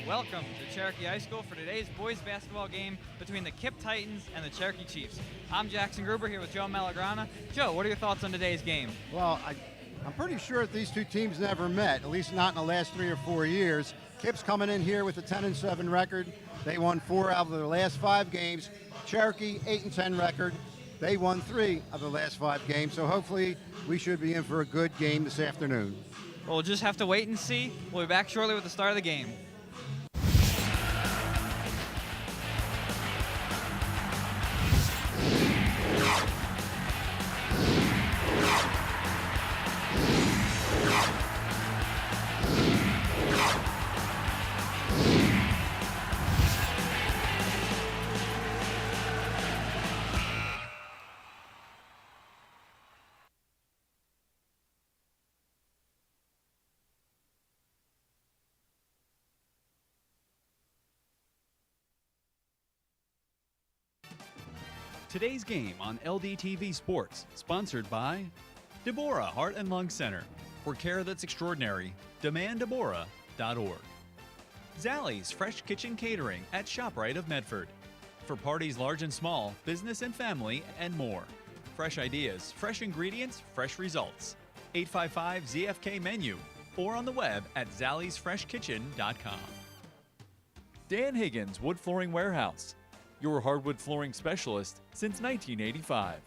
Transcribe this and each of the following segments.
welcome to Cherokee High School for today's boys basketball game between the KIPP Titans and the Cherokee Chiefs. I'm Jackson Gruber here with Joe Malagrana. Joe, what are your thoughts on today's game? Well, I'm pretty sure that these two teams never met, at least not in the last 3 or 4 years. KIPP's coming in here with a 10-7 record. They won 4 out of their last 5 games. Cherokee, 8-10 record. They won 3 of the last 5 games, so hopefully we should be in for a good game this afternoon. Well, we'll just have to wait and see. We'll be back shortly with the start of the game. Today's game on LDTV Sports, sponsored by Deborah Heart and Lung Center. For care that's extraordinary, demanddeborah.org. Zallie's Fresh Kitchen Catering at ShopRite of Medford. For parties large and small, business and family, and more. Fresh ideas, fresh ingredients, fresh results. 855-ZFK menu or on the web at zalliesfreshkitchen.com. Dan Higgins Wood Flooring Warehouse, your hardwood flooring specialist since 1985.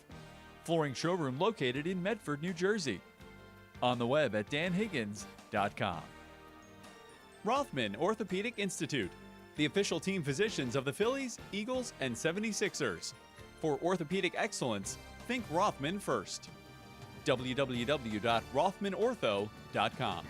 Flooring showroom located in Medford, New Jersey. On the web at danhiggins.com. Rothman Orthopedic Institute, the official team physicians of the Phillies, Eagles, and 76ers. For orthopedic excellence, think Rothman first. www.rothmanortho.com.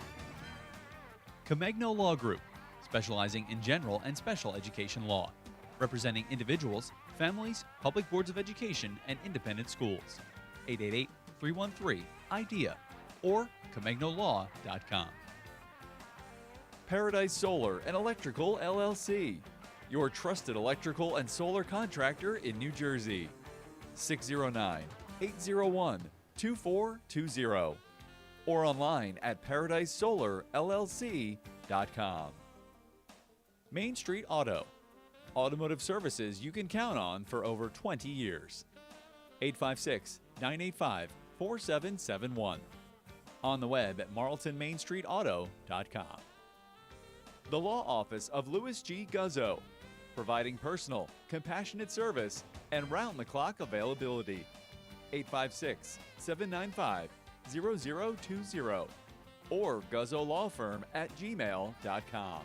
Comegno Law Group, specializing in general and special education law, representing individuals, families, public boards of education, and independent schools. 888-313-IDEA or ComegnoLaw.com. Paradise Solar and Electrical LLC, your trusted electrical and solar contractor in New Jersey. 609-801-2420 or online at ParadiseSolarLLC.com. Main Street Auto, automotive services you can count on for over 20 years. 856-985-4771. On the web at marltonmainstreetauto.com. The Law Office of Louis G. Guzzo, providing personal, compassionate service and round-the-clock availability. 856-795-0020 or guzzolawfirm@gmail.com.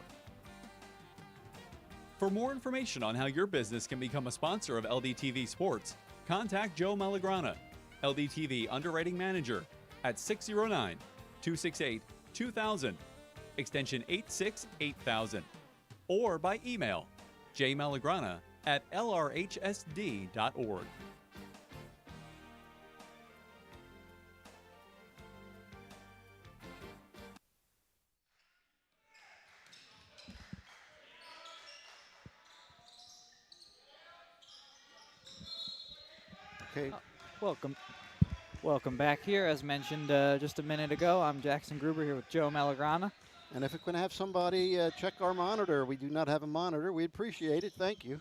For more information on how your business can become a sponsor of LDTV Sports, contact Joe Malagrana, LDTV Underwriting Manager, at 609-268-2000, extension 868,000, or by email jmalagrana@lrhsd.org. Okay. Welcome back here. As mentioned just a minute ago, I'm Jackson Gruber here with Joe Malagrana. And if we're going to have somebody check our monitor, we do not have a monitor. We appreciate it. Thank you.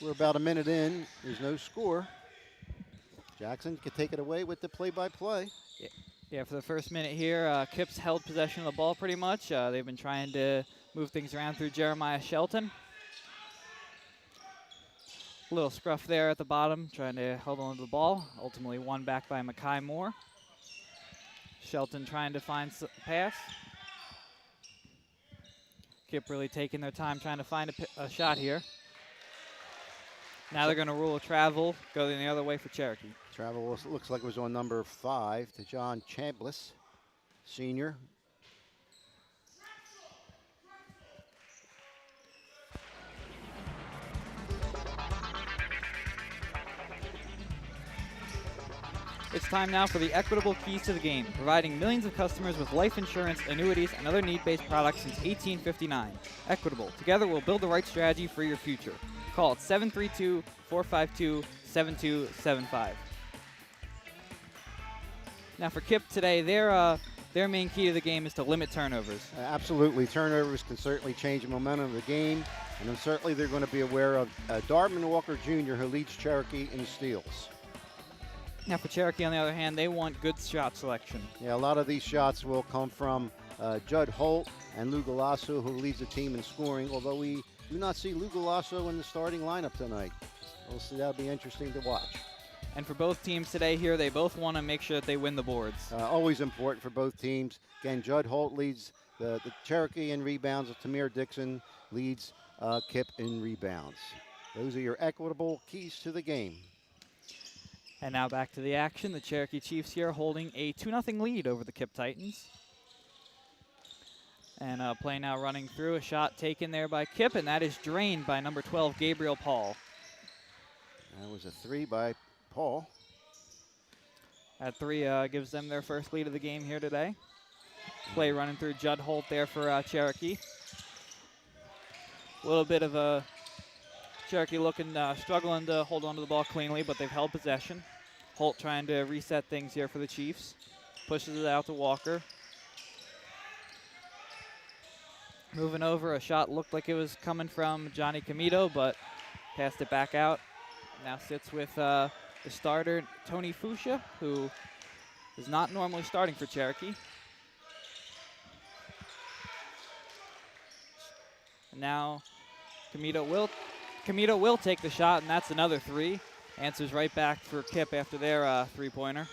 We're about a minute in. There's no score. Jackson can take it away with the play-by-play. Yeah, for the first minute here, KIPP's held possession of the ball pretty much. They've been trying to move things around through Jeremiah Shelton. Little scruff there at the bottom, trying to hold on to the ball. Ultimately won back by Makai Moore. Shelton trying to find a pass. KIPP really taking their time trying to find a shot here. Now they're going to rule a travel, go the other way for Cherokee. Travel looks like it was on number 5 to John Chambliss, senior. It's time now for the equitable keys to the game, providing millions of customers with life insurance, annuities, and other need-based products since 1859. Equitable. Together we'll build the right strategy for your future. Call at 732-452-7275. Now for KIPP today, they're their main key to the game is to limit turnovers. Absolutely. Turnovers can certainly change the momentum of the game, and then certainly they're going to be aware of Darvin Walker Jr., who leads Cherokee in steals. Now for Cherokee, on the other hand, they want good shot selection. Yeah, a lot of these shots will come from Judd Holt and Lou Galasso, who leads the team in scoring, although we do not see Lou Galasso in the starting lineup tonight. We'll see. That'll be interesting to watch. And for both teams today here, they both want to make sure that they win the boards. Always important for both teams. Again, Judd Holt leads the Cherokee in rebounds. Tamir Dixon leads KIPP in rebounds. Those are your equitable keys to the game. And now back to the action. The Cherokee Chiefs here holding a 2-0 lead over the KIPP Titans. And play now running through. A shot taken there by KIPP, and that is drained by number 12, Gabriel Paul. That was a three by Paul. That three gives them their first lead of the game here today. Play running through Judd Holt there for Cherokee. A little bit of a Cherokee looking, struggling to hold onto the ball cleanly, but they've held possession. Holt trying to reset things here for the Chiefs. Pushes it out to Walker. Moving over, a shot looked like it was coming from Johnny Comito, but passed it back out. Now sits with the starter, Tony Fuchsia, who is not normally starting for Cherokee. And now Comito will take the shot, and that's another three. Answers right back for KIPP after their three-pointer.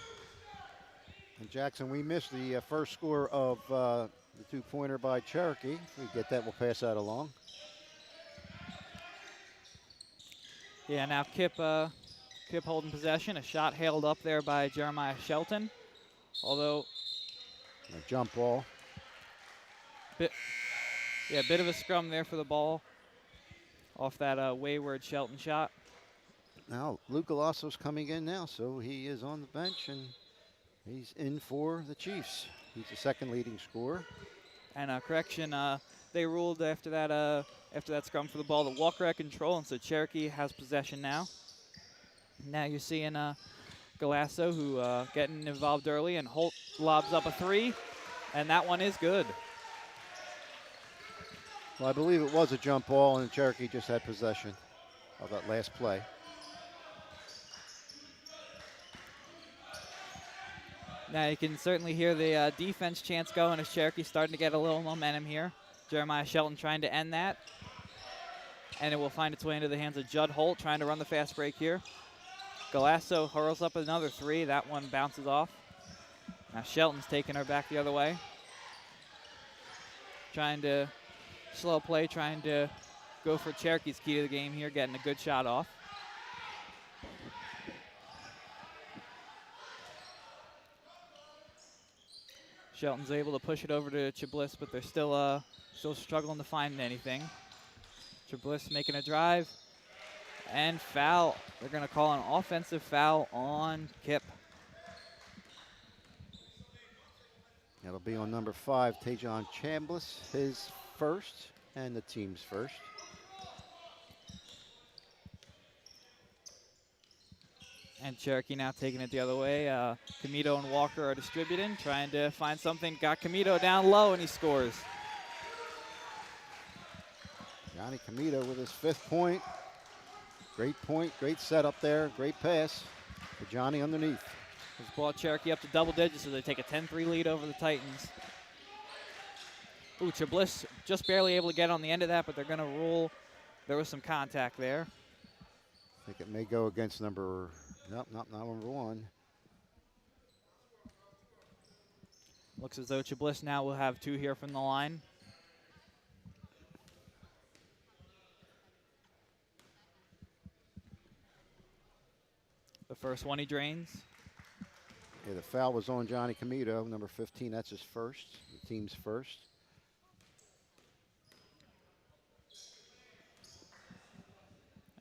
And Jackson, we missed the first score of the two-pointer by Cherokee. If we get that, we'll pass that along. Yeah, now KIPP holding possession. A shot hailed up there by Jeremiah Shelton. Although a jump ball. bit of a scrum there for the ball off that wayward Shelton shot. Now Luke Galasso's coming in now, so he is on the bench and he's in for the Chiefs. He's the second leading scorer. And correction, they ruled after that scrum for the ball that Walker had control, and so Cherokee has possession now. Now you're seeing Galasso, who getting involved early, and Holt lobs up a three, and that one is good. Well, I believe it was a jump ball, and Cherokee just had possession of that last play. Now you can certainly hear the defense chants going as Cherokee's starting to get a little momentum here. Jeremiah Shelton trying to end that. And it will find its way into the hands of Judd Holt trying to run the fast break here. Galasso hurls up another three. That one bounces off. Now Shelton's taking her back the other way. Trying to slow play, trying to go for Cherokee's key to the game here, getting a good shot off. Shelton's able to push it over to Chabliss, but they're still struggling to find anything. Chabliss making a drive, and foul. They're going to call an offensive foul on KIPP. That'll be on number 5, Tajon Chabliss, his first and the team's first. And Cherokee now taking it the other way. Comito and Walker are distributing, trying to find something. Got Comito down low, and he scores. Johnny Comito with his 5th point. Great setup there, great pass for Johnny underneath. This ball Cherokee up to double digits, so they take a 10-3 lead over the Titans. Ooh, Chabliss just barely able to get on the end of that, but they're going to rule. There was some contact there. I think it may go against number, nope, not number 1. Looks as though Chabliss now will have 2 here from the line. The first one he drains. Yeah, the foul was on Johnny Comito, number 15. That's his first, the team's first.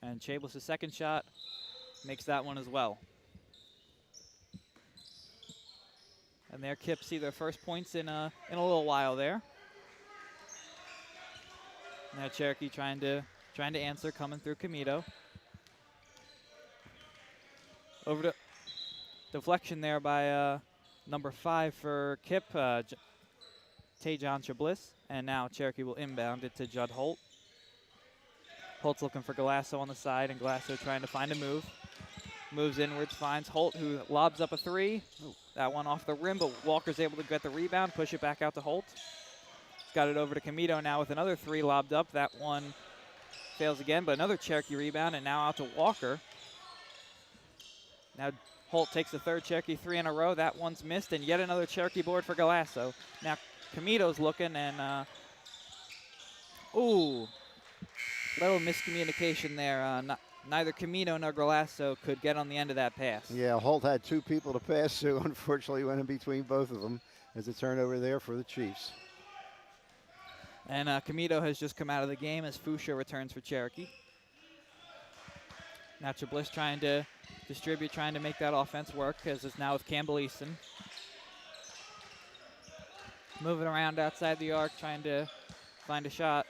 And Chabliss' second shot makes that one as well. And there, KIPP see their first points in a little while there. Now Cherokee trying to answer, coming through Comito. Over to deflection there by Number 5 for KIPP, Tajon Chablis. And now Cherokee will inbound it to Judd Holt. Holt's looking for Galasso on the side, and Galasso trying to find a move. Moves inwards, finds Holt, who lobs up a 3. Ooh, that one off the rim, but Walker's able to get the rebound, push it back out to Holt. He's got it over to Camito now with another 3 lobbed up. That one fails again, but another Cherokee rebound, and now out to Walker. Now Holt takes the 3rd Cherokee 3 in a row. That one's missed, and yet another Cherokee board for Galasso. Now Camito's looking, and ooh, little miscommunication there. Neither Camino nor Galasso could get on the end of that pass. Yeah, Holt had 2 people to pass to. Unfortunately, went in between both of them as a turnover there for the Chiefs. And Camito has just come out of the game as Fuchsia returns for Cherokee. Now Chablis trying to distribute, trying to make that offense work, as it's now with Campbell Easton. Moving around outside the arc, trying to find a shot.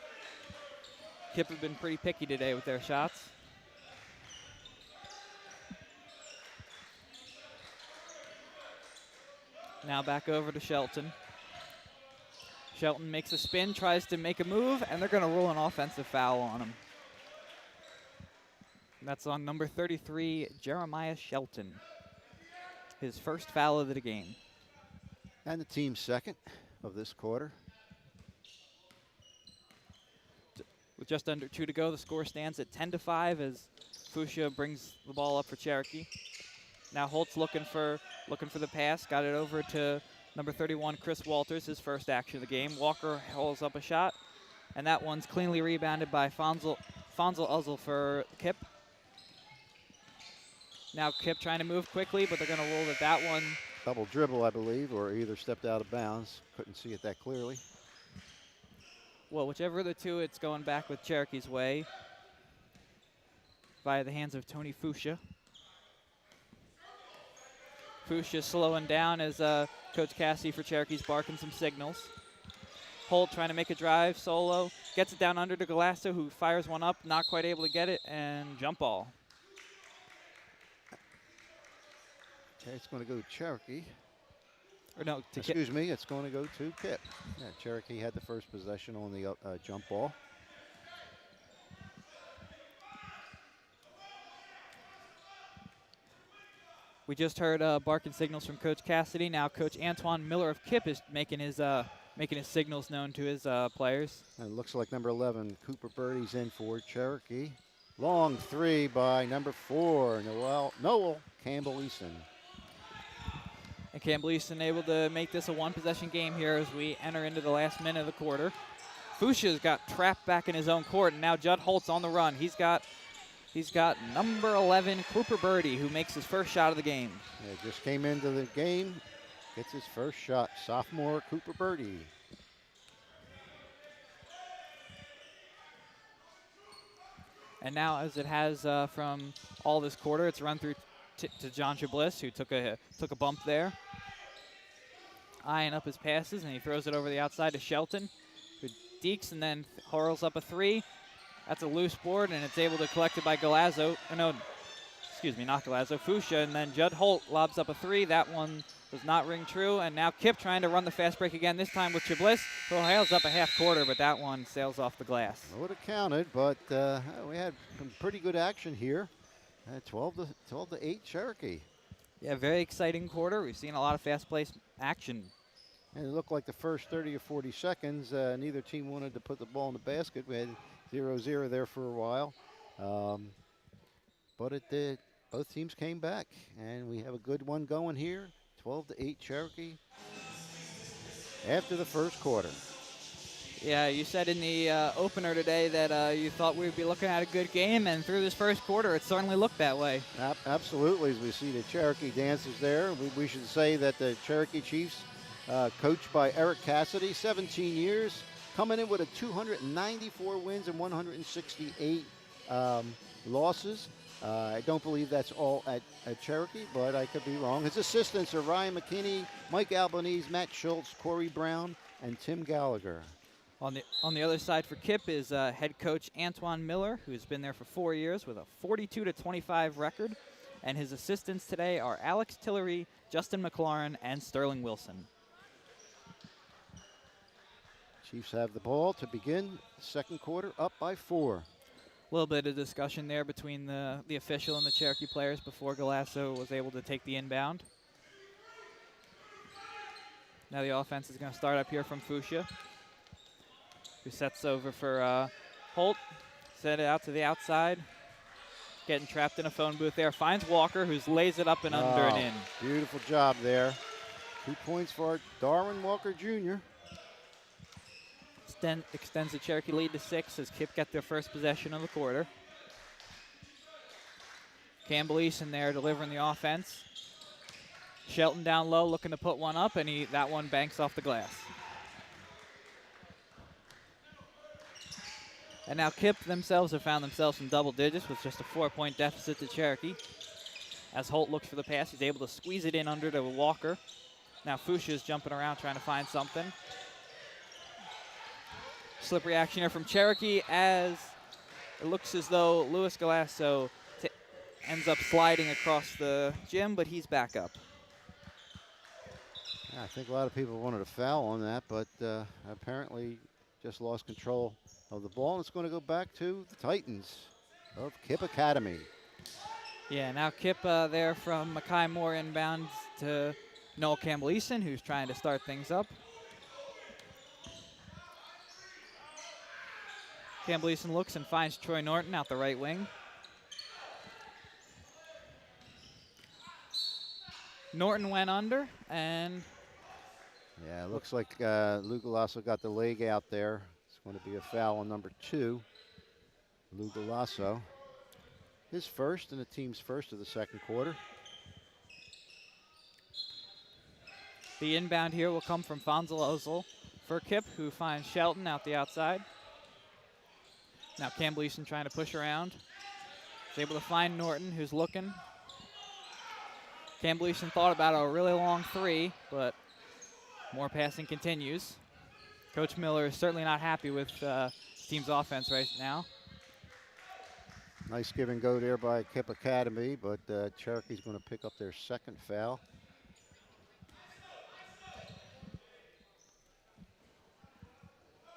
KIPP have been pretty picky today with their shots. Now back over to Shelton. Shelton makes a spin, tries to make a move, and they're going to rule an offensive foul on him. That's on number 33, Jeremiah Shelton. His first foul of the game. And the team's second of this quarter. With just under 2 to go, the score stands at 10-5 as Fuchsia brings the ball up for Cherokee. Now Holt's looking for the pass, got it over to number 31, Chris Walters, his first action of the game. Walker holds up a shot, and that one's cleanly rebounded by Fonzel Uzzle for KIPP. Now KIPP trying to move quickly, but they're going to rule that one. Double dribble, I believe, or either stepped out of bounds. Couldn't see it that clearly. Well, whichever of the two, it's going back with Cherokee's way via the hands of Tony Fuchsia. Fuchsia slowing down as Coach Cassie for Cherokee's barking some signals. Holt trying to make a drive, solo. Gets it down under to Galasso, who fires one up, not quite able to get it, and jump ball. Okay, it's going to go to Cherokee. Or no, to Excuse me, it's going to go to KIPP. Yeah, Cherokee had the first possession on the jump ball. We just heard barking signals from Coach Cassidy. Now Coach Antoine Miller of KIPP is making his signals known to his players. And it looks like number 11, Cooper Birdie's in for Cherokee. Long 3 by number 4, Noel Campbell Easton. And Campbell Easton able to make this a 1-possession game here as we enter into the last minute of the quarter. Fuchsia's got trapped back in his own court, and now Judd Holt's on the run. He's got number 11, Cooper Birdie, who makes his first shot of the game. Yeah, just came into the game, gets his first shot. Sophomore Cooper Birdie. And now, as it has from all this quarter, it's run through to John Chablis, who took a bump there. Eyeing up his passes, and he throws it over the outside to Shelton, who dekes and then hurls up a 3. That's a loose board, and it's able to collect it by Galasso. No, excuse me, not Galasso, Fuchsia, and then Judd Holt lobs up a 3. That one does not ring true, and now KIPP trying to run the fast break again, this time with Chablis, who hails up a half quarter, but that one sails off the glass. It would have counted, but we had some pretty good action here. 12 to 8 Cherokee. Yeah, very exciting quarter. We've seen a lot of fast-paced action. And it looked like the first 30 or 40 seconds, neither team wanted to put the ball in the basket. We had 0-0 there for a while. But it did. Both teams came back, and we have a good one going here. 12 to 8 Cherokee after the first quarter. Yeah, you said in the opener today that you thought we'd be looking at a good game, and through this first quarter, it certainly looked that way. Absolutely, as we see the Cherokee dances there. We should say that the Cherokee Chiefs, coached by Eric Cassidy, 17 years, coming in with a 294 wins and 168 losses. I don't believe that's all at Cherokee, but I could be wrong. His assistants are Ryan McKinney, Mike Albanese, Matt Schultz, Corey Brown, and Tim Gallagher. On the other side for KIPP is head coach Antoine Miller, who's been there for 4 years with a 42-25 record. and his assistants today are Alex Tillery, Justin McLaurin, and Sterling Wilson. Chiefs have the ball to begin the second quarter, up by 4. A little bit of discussion there between the official and the Cherokee players before Galasso was able to take the inbound. Now the offense is going to start up here from Fuchsia, who sets over for Holt. Set it out to the outside. Getting trapped in a phone booth there. Finds Walker, who lays it up and under and in. Beautiful job there. 2 points for Darwin Walker Jr. Extends the Cherokee lead to 6 as KIPP get their first possession of the quarter. Campbell Eason there delivering the offense. Shelton down low looking to put one up, and that one banks off the glass. And now KIPP themselves have found themselves in double digits with just a 4-point deficit to Cherokee. As Holt looks for the pass, he's able to squeeze it in under to Walker. Now Fuchsia is jumping around trying to find something. Slippery action here from Cherokee as it looks as though Luis Galasso ends up sliding across the gym, but he's back up. Yeah, I think a lot of people wanted a foul on that, but apparently just lost control of the ball. And it's going to go back to the Titans of KIPP Academy. Yeah, now KIPP there from Mackay Moore inbound to Noel Campbell Eason, who's trying to start things up. Campbell Eason looks and finds Troy Norton out the right wing. Norton went under, and yeah, it looks like Lou Galasso got the leg out there. It's going to be a foul on number 2. Lou Galasso, his first and the team's first of the second quarter. The inbound here will come from Fonzel Ozil for KIPP, who finds Shelton out the outside. Now Campbell Eason trying to push around. He's able to find Norton, who's looking. Campbell Eason thought about a really long 3, but more passing continues. Coach Miller is certainly not happy with his team's offense right now. Nice give and go there by KIPP Academy, but Cherokee's going to pick up their second foul.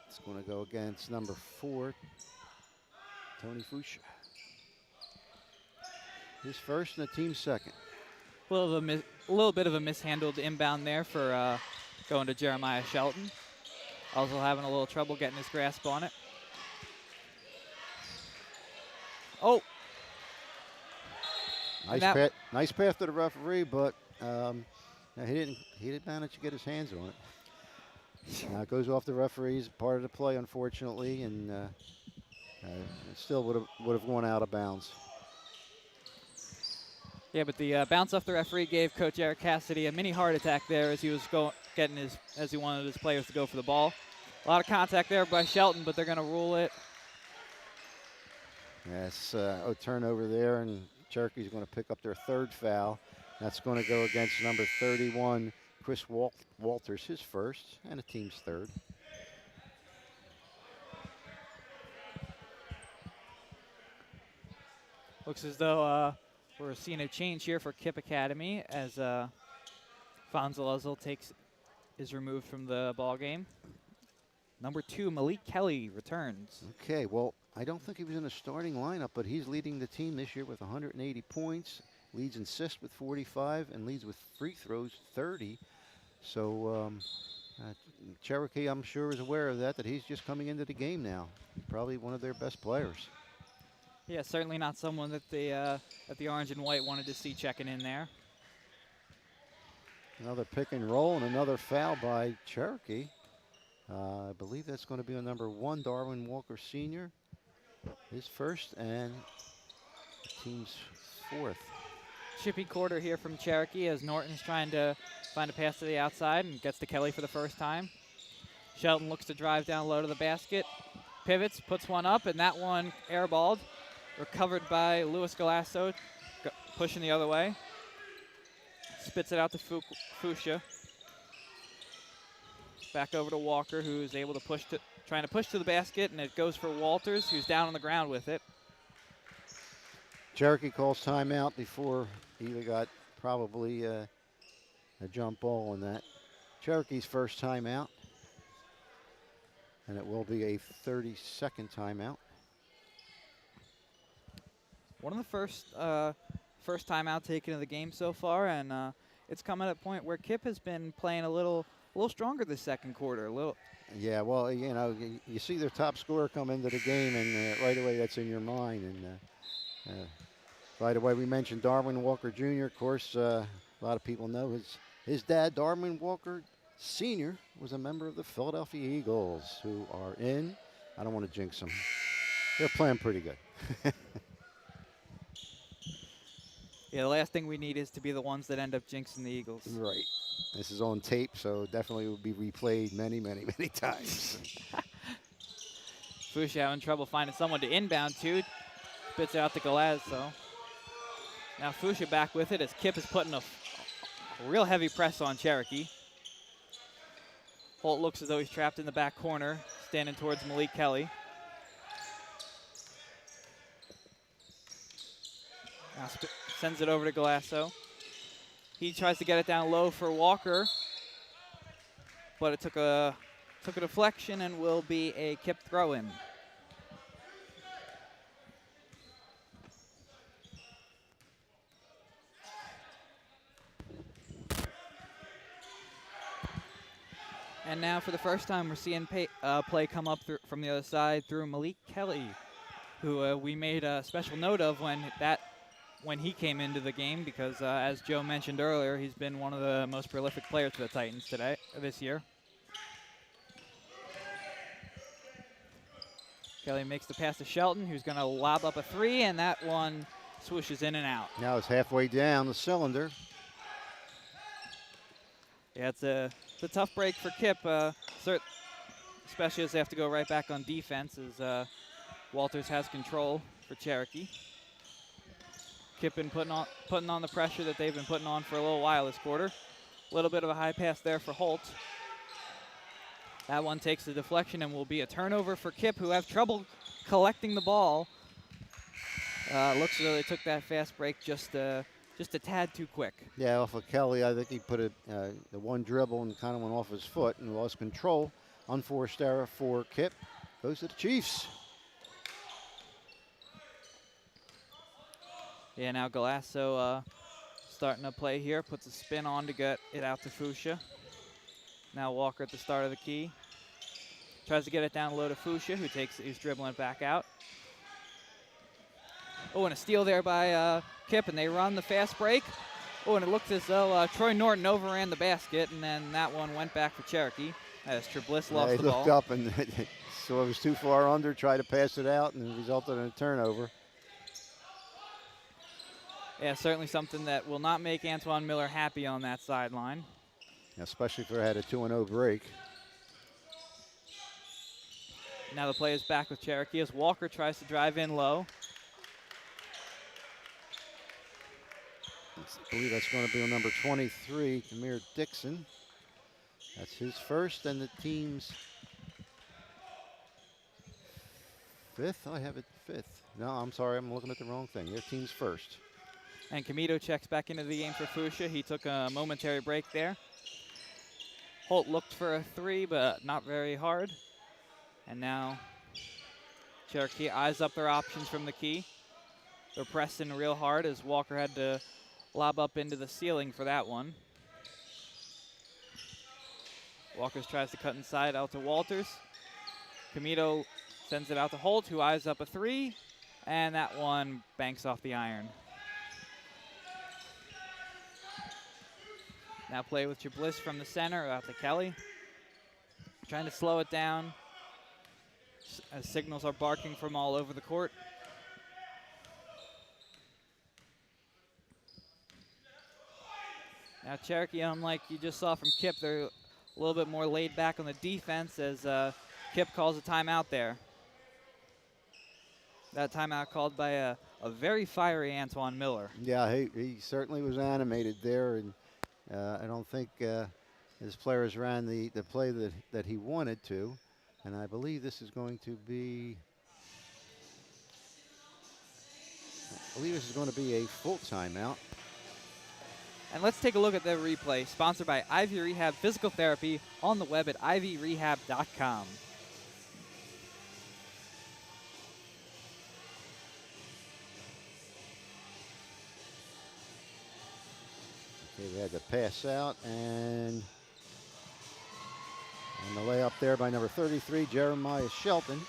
It's going to go against number 4, Tony Fuchsia. His first and the team's second. A little bit of a mishandled inbound there for going to Jeremiah Shelton. Also having a little trouble getting his grasp on it. Oh. Nice pass to the referee, but he didn't manage to get his hands on it. Now it goes off the referee's part of the play, unfortunately, and it still would have gone out of bounds. Yeah, but the bounce off the referee gave Coach Eric Cassidy a mini heart attack there as he was as he wanted his players to go for the ball. A lot of contact there by Shelton, but they're going to rule it. Yes, a turnover there, and Cherokee's going to pick up their third foul. That's going to go against number 31, Chris Walters, his first, and the team's third. Looks as though we're seeing a change here for KIPP Academy as Fonzel Ozil is removed from the ball game. Number 2, Malik Kelly returns. Okay, well, I don't think he was in the starting lineup, but he's leading the team this year with 180 points, leads in assists with 45, and leads with free throws 30. So Cherokee, I'm sure, is aware of that he's just coming into the game now. Probably one of their best players. Yeah, certainly not someone that the Orange and White wanted to see checking in there. Another pick and roll and another foul by Cherokee. I believe that's going to be on number 1, Darwin Walker Sr., his first, and the team's fourth. Chippy quarter here from Cherokee as Norton's trying to find a pass to the outside and gets to Kelly for the first time. Shelton looks to drive down low to the basket, pivots, puts one up, and that one airballed. Recovered by Luis Galasso, pushing the other way. Spits it out to Fuchsia. Back over to Walker, who's able to trying to push to the basket, and it goes for Walters, who's down on the ground with it. Cherokee calls timeout before either got probably a jump ball on that. Cherokee's first timeout, and it will be a 30-second timeout. One of the first timeout taken of the game so far, and it's coming at a point where KIPP has been playing a little stronger this second quarter. Yeah, well, you know, you see their top scorer come into the game, and right away that's in your mind. And right away we mentioned Darwin Walker Jr. Of course, a lot of people know his dad, Darwin Walker Sr., was a member of the Philadelphia Eagles, who are in. I don't want to jinx them. They're playing pretty good. Yeah, the last thing we need is to be the ones that end up jinxing the Eagles. Right. This is on tape, so definitely will be replayed many, many, many times. Fuchsia having trouble finding someone to inbound to. Spits out to Galazzo. Now Fuchsia back with it as KIPP is putting a real heavy press on Cherokee. Holt looks as though he's trapped in the back corner, standing towards Malik Kelly. Now sends it over to Galazzo. He tries to get it down low for Walker, but it took a deflection and will be a KIPP throw-in. And now for the first time we're seeing play come up from the other side through Malik Kelly, who we made a special note of when he came into the game, because as Joe mentioned earlier, he's been one of the most prolific players for the Titans this year. Kelly makes the pass to Shelton, who's going to lob up a three, and that one swooshes in and out. Now it's halfway down the cylinder. Yeah, it's a tough break for KIPP, especially as they have to go right back on defense, as Walters has control for Cherokee. KIPP been putting on the pressure that they've been putting on for a little while this quarter. A little bit of a high pass there for Holt. That one takes the deflection and will be a turnover for KIPP, who have trouble collecting the ball. Looks as though they took that fast break just a tad too quick. Yeah, off of Kelly, I think he put the one dribble and kind of went off his foot and lost control. Unforced error for KIPP. Goes to the Chiefs. Yeah, now Galazzo starting to play here, puts a spin on to get it out to Fuchsia. Now Walker at the start of the key. Tries to get it down low to Fuchsia, who's dribbling it back out. Oh, and a steal there by KIPP, and they run the fast break. Oh, and it looks as though Troy Norton overran the basket, and then that one went back for Cherokee as Tribliss lost the ball. He looked up and so it was too far under, tried to pass it out, and it resulted in a turnover. Yeah, certainly something that will not make Antoine Miller happy on that sideline. Especially if they had a 2-0 break. Now the play is back with Cherokee as Walker tries to drive in low. I believe that's going to be on number 23, Kamir Dixon. That's his first and the team's fifth. I have it fifth. No, I'm sorry, I'm looking at the wrong thing. Their team's first. And Camito checks back into the game for Fuchsia. He took a momentary break there. Holt looked for a three, but not very hard. And now Cherokee eyes up their options from the key. They're pressing real hard as Walker had to lob up into the ceiling for that one. Walker tries to cut inside out to Walters. Camito sends it out to Holt, who eyes up a three, and that one banks off the iron. Now play with Tribliss from the center out to Kelly. Trying to slow it down as signals are barking from all over the court. Now Cherokee, unlike you just saw from KIPP, they're a little bit more laid back on the defense as KIPP calls a timeout there. That timeout called by a very fiery Antoine Miller. Yeah, he certainly was animated there, and I don't think his players ran the play that he wanted to. And I believe this is going to be I believe this is going to be a full timeout. And let's take a look at the replay, sponsored by Ivy Rehab Physical Therapy, on the web at ivyrehab.com. Okay, we had to pass out, and the layup there by number 33, Jeremiah Shelton.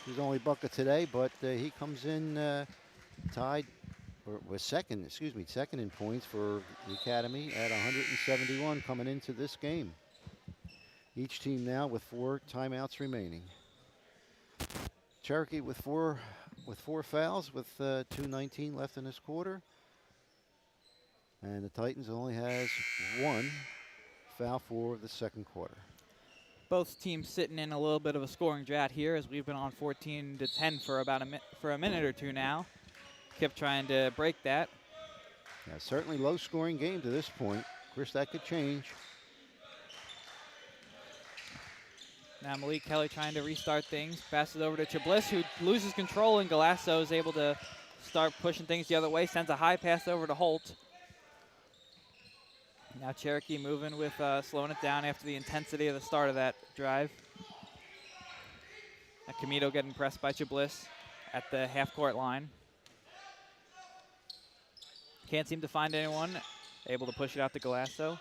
His only bucket today, but he comes in tied, or was second in points for the Academy at 171 coming into this game. Each team now with 4 timeouts remaining. Cherokee with four fouls with 2:19 left in this quarter. And the Titans only has 1 foul for the second quarter. Both teams sitting in a little bit of a scoring drought here, as we've been on 14-10 for about a minute or two now. KIPP trying to break that. Yeah, certainly low scoring game to this point. Of course, that could change. Now Malik Kelly trying to restart things. Passes over to Chabliss, who loses control, and Galasso is able to start pushing things the other way. Sends a high pass over to Holt. Now Cherokee moving with slowing it down after the intensity of the start of that drive. Now Camito getting pressed by Chabliss at the half-court line. Can't seem to find anyone. Able to push it out to Galasso.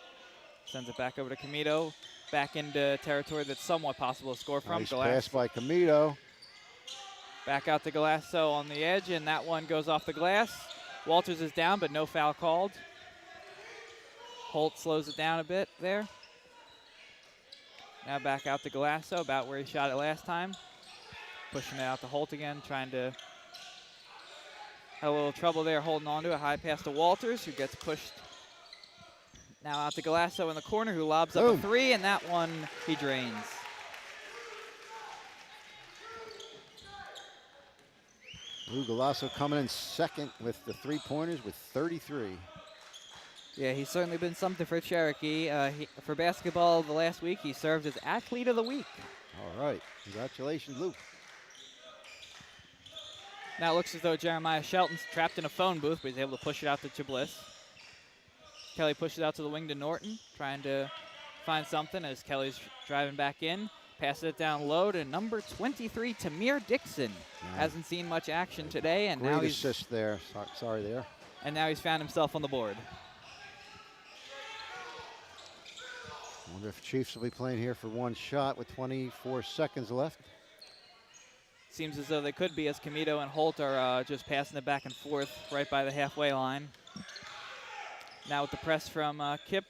Sends it back over to Camito. Back into territory that's somewhat possible to score from. Nice pass by Camito. Back out to Galasso on the edge, and that one goes off the glass. Walters is down, but no foul called. Holt slows it down a bit there. Now back out to Galasso, about where he shot it last time. Pushing it out to Holt again, trying to have a little trouble there holding on to a high pass to Walters, who gets pushed now out to Galasso in the corner, who lobs up a 3, and that one he drains. Lou Galasso coming in second with the 3-pointers with 33. Yeah, he's certainly been something for Cherokee. For basketball the last week, he served as Athlete of the Week. All right. Congratulations, Lou. Now it looks as though Jeremiah Shelton's trapped in a phone booth, but he's able to push it out to Chabliss. Kelly pushes out to the wing to Norton, trying to find something as Kelly's driving back in. Passes it down low to number 23, Tamir Dixon. Yeah. Hasn't seen much action today, and Great now he's assist there. Sorry there. And now he's found himself on the board. I wonder if Chiefs will be playing here for one shot with 24 seconds left. Seems as though they could be, as Camito and Holt are just passing it back and forth right by the halfway line. Now with the press from KIPP.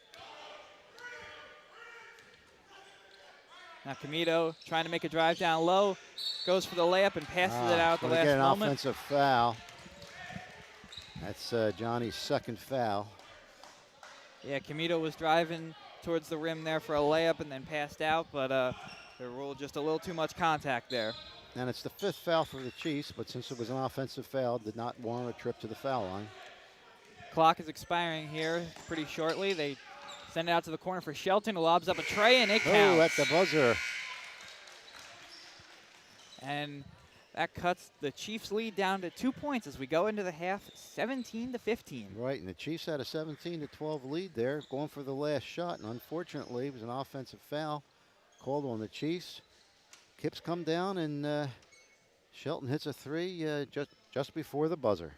Now Camito trying to make a drive down low, goes for the layup and passes it out at the last get an moment. Offensive foul. That's Johnny's second foul. Yeah, Camito was driving towards the rim there for a layup and then passed out, but they ruled just a little too much contact there. And it's the 5th foul for the Chiefs, but since it was an offensive foul, did not warrant a trip to the foul line. Clock is expiring here pretty shortly. They send it out to the corner for Shelton, who lobs up a tray, and it counts. Oh, at the buzzer. And that cuts the Chiefs' lead down to 2 points as we go into the half, 17-15. Right, and the Chiefs had a 17-12 lead there, going for the last shot, and unfortunately, it was an offensive foul called on the Chiefs. KIPP's come down, and Shelton hits a 3 just before the buzzer.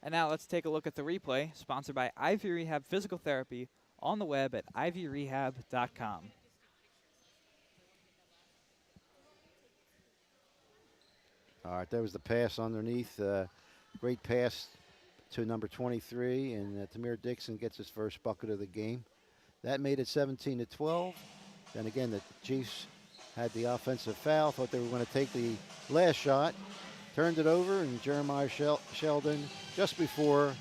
And now let's take a look at the replay, sponsored by Ivy Rehab Physical Therapy, on the web at ivyrehab.com. All right, there was the pass underneath. Great pass to number 23, and Tamir Dixon gets his first bucket of the game. That made it 17-12. Then again, the Chiefs had the offensive foul, thought they were going to take the last shot, turned it over, and Jeremiah Sheldon, just before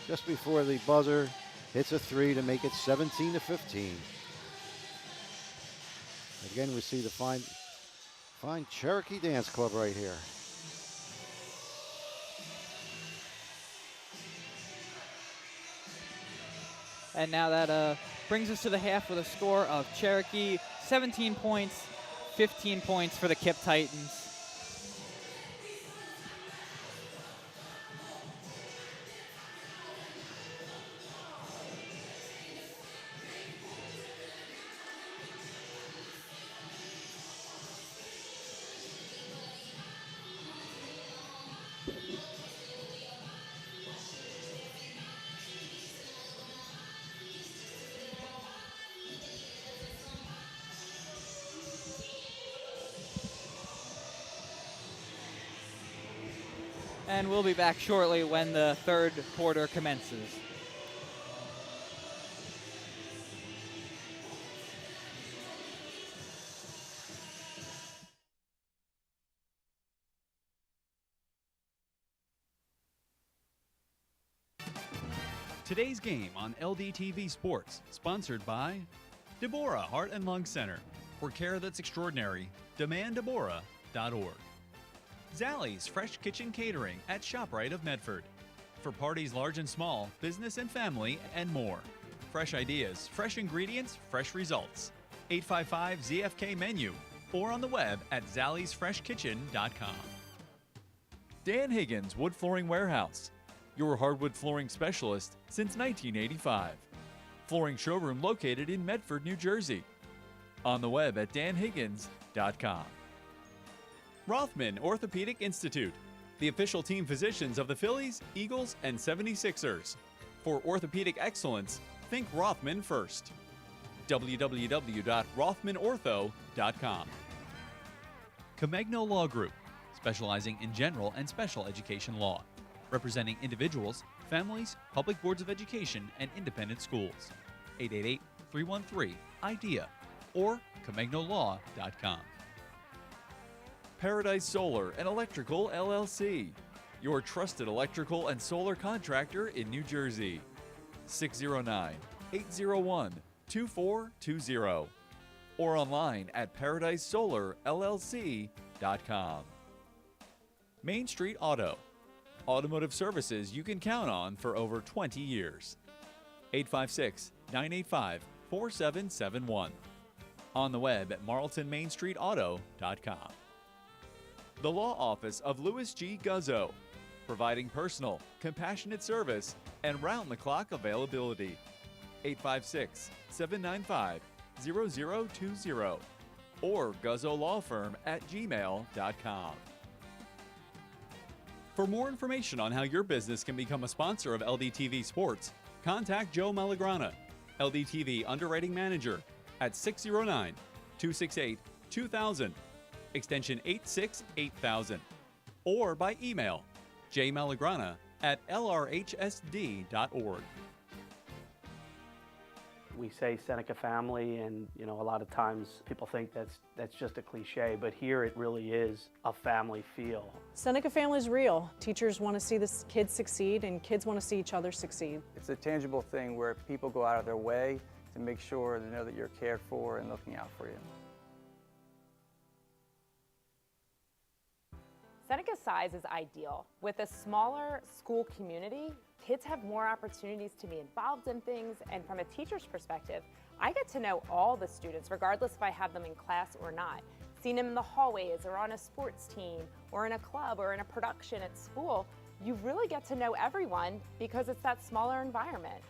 the buzzer, hits a 3 to make it 17-15. Again, we see the fine Cherokee Dance Club right here. And now that brings us to the half with a score of Cherokee, 17 points, 15 points for the KIPP Titans. And we'll be back shortly when the third quarter commences. Today's game on LDTV Sports, sponsored by Deborah Heart and Lung Center. For care that's extraordinary, demanddeborah.org. Zallie's Fresh Kitchen Catering at ShopRite of Medford. For parties large and small, business and family, and more. Fresh ideas, fresh ingredients, fresh results. 855-ZFK menu or on the web at zalliesfreshkitchen.com. Dan Higgins Wood Flooring Warehouse, your hardwood flooring specialist since 1985. Flooring showroom located in Medford, New Jersey. On the web at danhiggins.com. Rothman Orthopedic Institute, the official team physicians of the Phillies, Eagles, and 76ers. For orthopedic excellence, think Rothman first. www.rothmanortho.com. Comegno Law Group, specializing in general and special education law, representing individuals, families, public boards of education, and independent schools. 888-313-IDEA or ComegnoLaw.com. Paradise Solar and Electrical LLC, your trusted electrical and solar contractor in New Jersey. 609-801-2420 or online at ParadiseSolarLLC.com. Main Street Auto, automotive services you can count on for over 20 years. 856-985-4771. On the web at marltonmainstreetauto.com. The Law Office of Louis G. Guzzo, providing personal, compassionate service and round-the-clock availability. 856-795-0020 or guzzolawfirm@gmail.com. For more information on how your business can become a sponsor of LDTV Sports, contact Joe Malagrana, LDTV Underwriting Manager, at 609-268-2000, extension 868,000, or by email jmalagrana@lrhsd.org. We say Seneca family, and a lot of times people think that's just a cliche, but here it really is a family feel. Seneca family's real. Teachers want to see the kids succeed, and kids want to see each other succeed. It's a tangible thing where people go out of their way to make sure they know that you're cared for and looking out for you. Seneca's size is ideal. With a smaller school community, kids have more opportunities to be involved in things, and from a teacher's perspective, I get to know all the students, regardless if I have them in class or not. Seeing them in the hallways or on a sports team or in a club or in a production at school, you really get to know everyone because it's that smaller environment.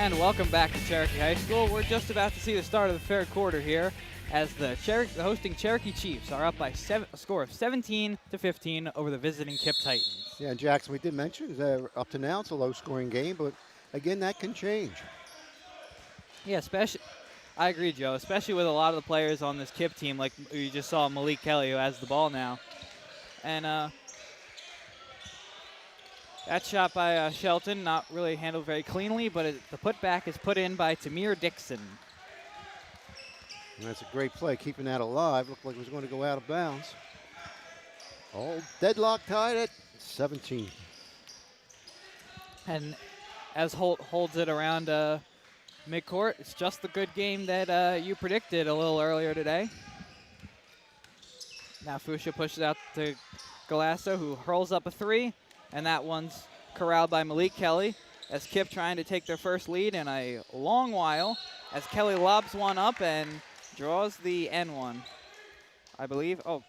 And welcome back to Cherokee High School. We're just about to see the start of the third quarter here as the hosting Cherokee Chiefs are up by a score of 17-15 over the visiting KIPP Titans. Yeah, and Jackson, we did mention that up to now it's a low-scoring game, but again, that can change. Yeah, I agree, Joe, especially with a lot of the players on this KIPP team, like you just saw Malik Kelly, who has the ball now. And that shot by Shelton, not really handled very cleanly, but the putback is put in by Tamir Dixon. And that's a great play, keeping that alive. Looked like it was going to go out of bounds. All deadlock tied at 17. And as Holt holds it around midcourt, it's just the good game that you predicted a little earlier today. Now Fusha pushes out to Galasso, who hurls up a three. And that one's corralled by Malik Kelly as KIPP trying to take their first lead in a long while as Kelly lobs one up and draws the N1, I believe. Oh.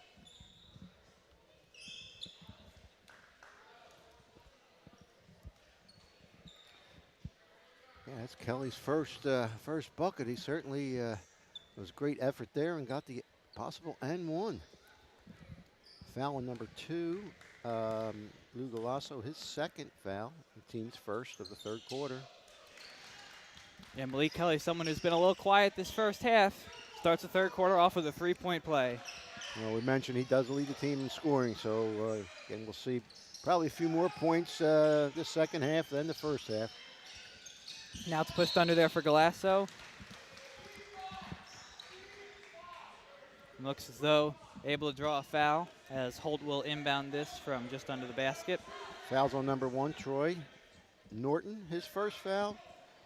Yeah, that's Kelly's first bucket. He certainly was great effort there and got the possible N1. Foul on number 2. Lou Galasso, his second foul, the team's first of the third quarter. Yeah, Malik Kelly, someone who's been a little quiet this first half, starts the third quarter off with a three-point play. Well, we mentioned he does lead the team in scoring, so again, we'll see probably a few more points this second half than the first half. Now it's pushed under there for Galasso. Looks as though able to draw a foul as Holt will inbound this from just under the basket. Fouls on number 1, Troy Norton, his first foul,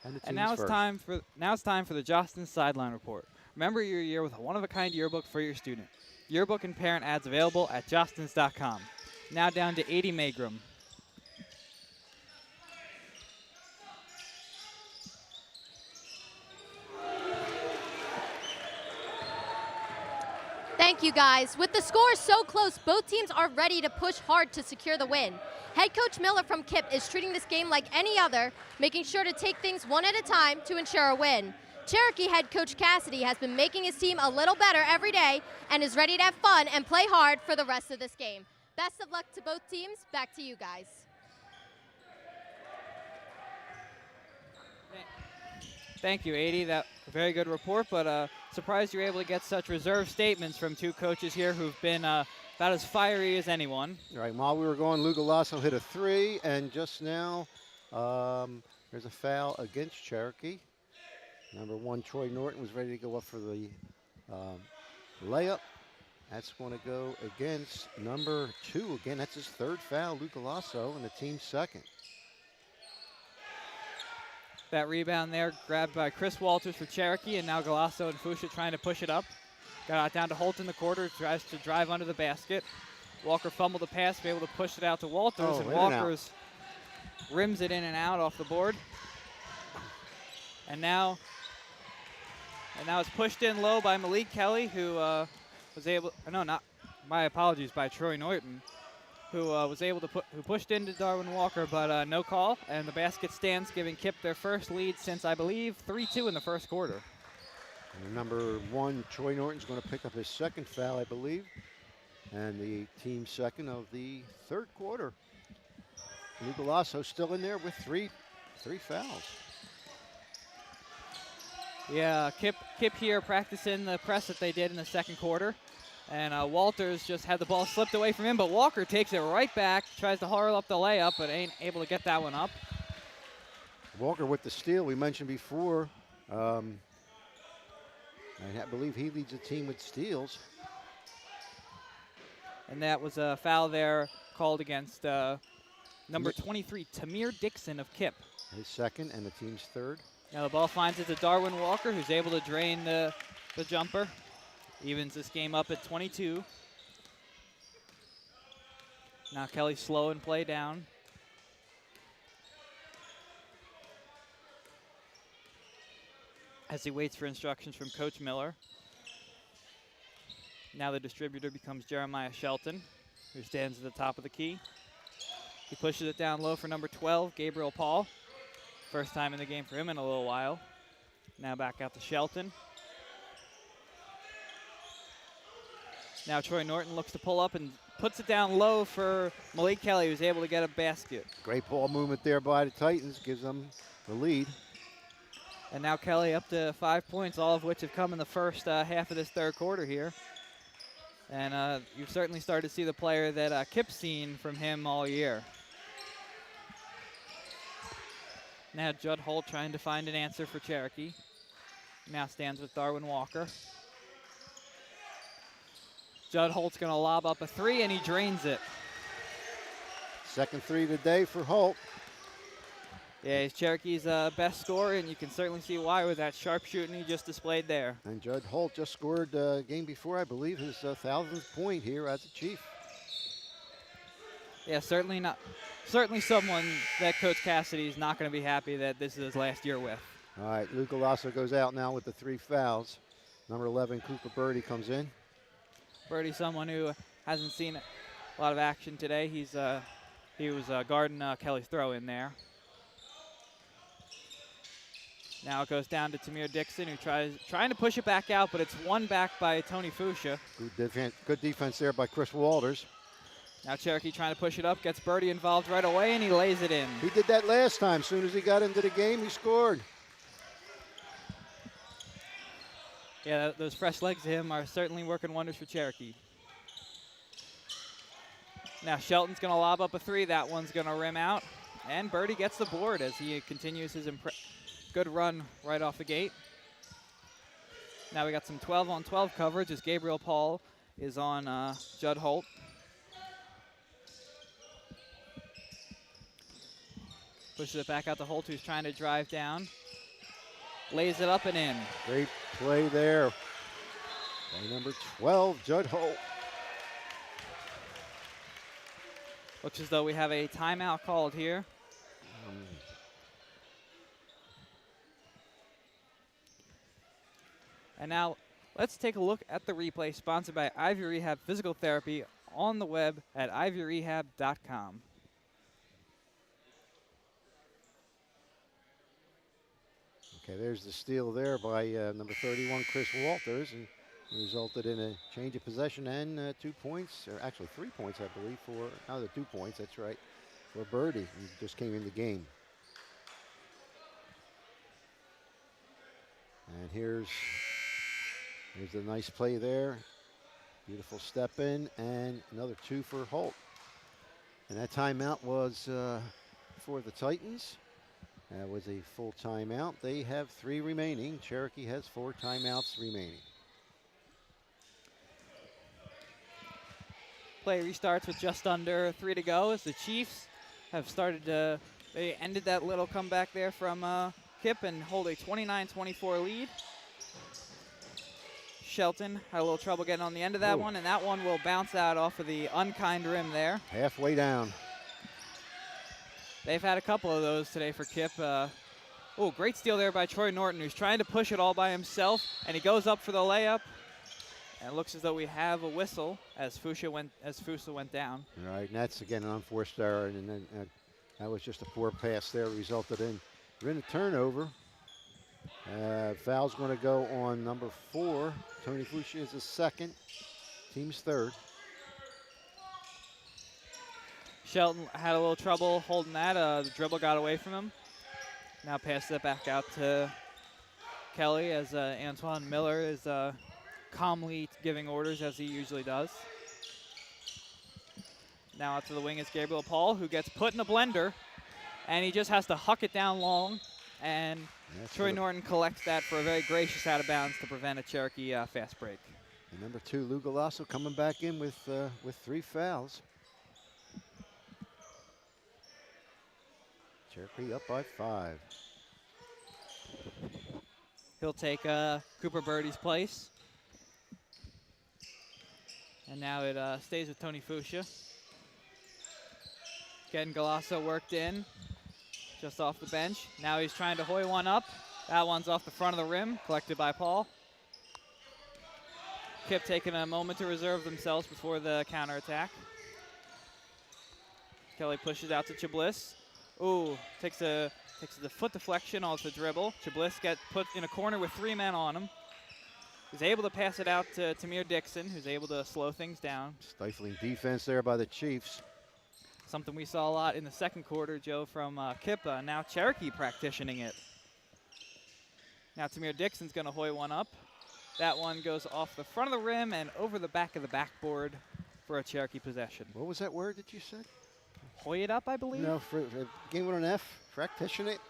and the team's now it's first. time for the Jostens Sideline Report. Remember your year with a one-of-a-kind yearbook for your student. Yearbook and parent ads available at jostens.com. Now down to 80 Magrum. Thank you, guys. With the score so close, both teams are ready to push hard to secure the win. Head coach Miller from KIPP is treating this game like any other, making sure to take things one at a time to ensure a win. Cherokee head coach Cassidy has been making his team a little better every day and is ready to have fun and play hard for the rest of this game. Best of luck to both teams. Back to you guys. Thank you, 80. That a very good report, but surprised you're able to get such reserved statements from two coaches here who've been about as fiery as anyone. All right, while we were going, Lou Galasso hit a 3, and just now there's a foul against Cherokee. Number 1, Troy Norton, was ready to go up for the layup. That's going to go against number 2. Again, that's his third foul, Lou Galasso, and the team's second. That rebound there grabbed by Chris Walters for Cherokee, and now Galasso and Fusha trying to push it up. Got it down to Holt in the quarter, tries to drive under the basket. Walker fumbled the pass, be able to push it out to Walters, and Walters rims it in and out off the board. And now it's pushed in low by Malik Kelly, who was able, no, not, my apologies, by Troy Norton, who was able to who pushed into Darwin Walker, but no call, and the basket stands, giving KIPP their first lead since, I believe, 3-2 in the first quarter. And number 1, Troy Norton's going to pick up his second foul, I believe, and the team's second of the third quarter. Lou Galasso still in there with three fouls. Yeah, KIPP here practicing the press that they did in the second quarter. And Walters just had the ball slipped away from him, but Walker takes it right back, tries to hurl up the layup, but ain't able to get that one up. Walker with the steal we mentioned before. I believe he leads the team with steals. And that was a foul there called against number 23, Tamir Dixon of KIPP. His second and the team's third. Now the ball finds it to Darwin Walker, who's able to drain the jumper. Evens this game up at 22. Now Kelly slow and play down. As he waits for instructions from Coach Miller. Now the distributor becomes Jeremiah Shelton, who stands at the top of the key. He pushes it down low for number 12, Gabriel Paul. First time in the game for him in a little while. Now back out to Shelton. Now Troy Norton looks to pull up and puts it down low for Malik Kelly, who's able to get a basket. Great ball movement there by the Titans, gives them the lead. And now Kelly up to 5 points, all of which have come in the first half of this third quarter here. And you've certainly started to see the player that KIPP's seen from him all year. Now Judd Holt trying to find an answer for Cherokee. Now stands with Darwin Walker. Judd Holt's going to lob up a three, and he drains it. Second three today for Holt. Yeah, he's Cherokee's best scorer, and you can certainly see why with that sharp shooting he just displayed there. And Judd Holt just scored game before, I believe, his 1,000th point here as a Chief. Yeah, certainly someone that Coach Cassidy's not going to be happy that this is his last year with. All right, Luke Galasso goes out now with the 3 fouls. Number 11, Cooper Birdie comes in. Birdie, someone who hasn't seen a lot of action today. He was guarding Kelly's throw in there. Now it goes down to Tamir Dixon, who trying to push it back out, but it's won back by Tony Fuchsia. Good defense there by Chris Walters. Now Cherokee trying to push it up, gets Birdie involved right away, and he lays it in. He did that last time. As soon as he got into the game, he scored. Yeah, those fresh legs to him are certainly working wonders for Cherokee. Now Shelton's going to lob up a three. That one's going to rim out. And Birdie gets the board as he continues his good run right off the gate. Now we got some 12-on-12 coverage as Gabriel Paul is on Judd Holt. Pushes it back out to Holt, who's trying to drive down. Lays it up and in. Great play there by number 12, Judd Holt. Looks as though we have a timeout called here. And now let's take a look at the replay, sponsored by Ivy Rehab Physical Therapy, on the web at ivyrehab.com. Okay, there's the steal there by number 31, Chris Walters, and resulted in a change of possession and 2 points, or actually 3 points, I believe, for, 2 points, that's right, for Birdie, who just came in the game. And here's a nice play there. Beautiful step in, and another 2 for Holt. And that timeout was for the Titans. That was a full timeout. They have 3 remaining. Cherokee has 4 timeouts remaining. Play restarts with just under 3 to go as the Chiefs have started to, they ended that little comeback there from KIPP and hold a 29-24 lead. Shelton had a little trouble getting on the end of that one, and that one will bounce out off of the unkind rim there. Halfway down. They've had a couple of those today for KIPP. Great steal there by Troy Norton, who's trying to push it all by himself, and he goes up for the layup. And it looks as though we have a whistle as Fuchsia went down. All right, and that's again an unforced error, and then that was just a poor pass there, resulted in a turnover. Foul's going to go on number 4. Tony Fuchsia is the second, team's third. Shelton had a little trouble holding that. The dribble got away from him. Now passes it back out to Kelly as Antoine Miller is calmly giving orders as he usually does. Now out to the wing is Gabriel Paul, who gets put in a blender, and he just has to huck it down long, and Troy Norton collects that for a very gracious out of bounds to prevent a Cherokee fast break. And number 2, Lou Galasso, coming back in with 3 fouls. Cherokee up by 5. He'll take Cooper Birdie's place. And now it stays with Tony Fuchsia. Getting Galasso worked in, just off the bench. Now he's trying to hoy one up. That one's off the front of the rim, collected by Paul. KIPP taking a moment to reserve themselves before the counterattack. Kelly pushes out to Chablis. Ooh, takes the foot deflection off the dribble. Chabliss gets put in a corner with 3 men on him. He's able to pass it out to Tamir Dixon, who's able to slow things down. Stifling defense there by the Chiefs. Something we saw a lot in the second quarter, Joe, from KIPP. Now Cherokee practicing it. Now Tamir Dixon's going to hoy one up. That one goes off the front of the rim and over the back of the backboard for a Cherokee possession. What was that word that you said? Hoy it up, I believe? No, game with an F. Practicing it?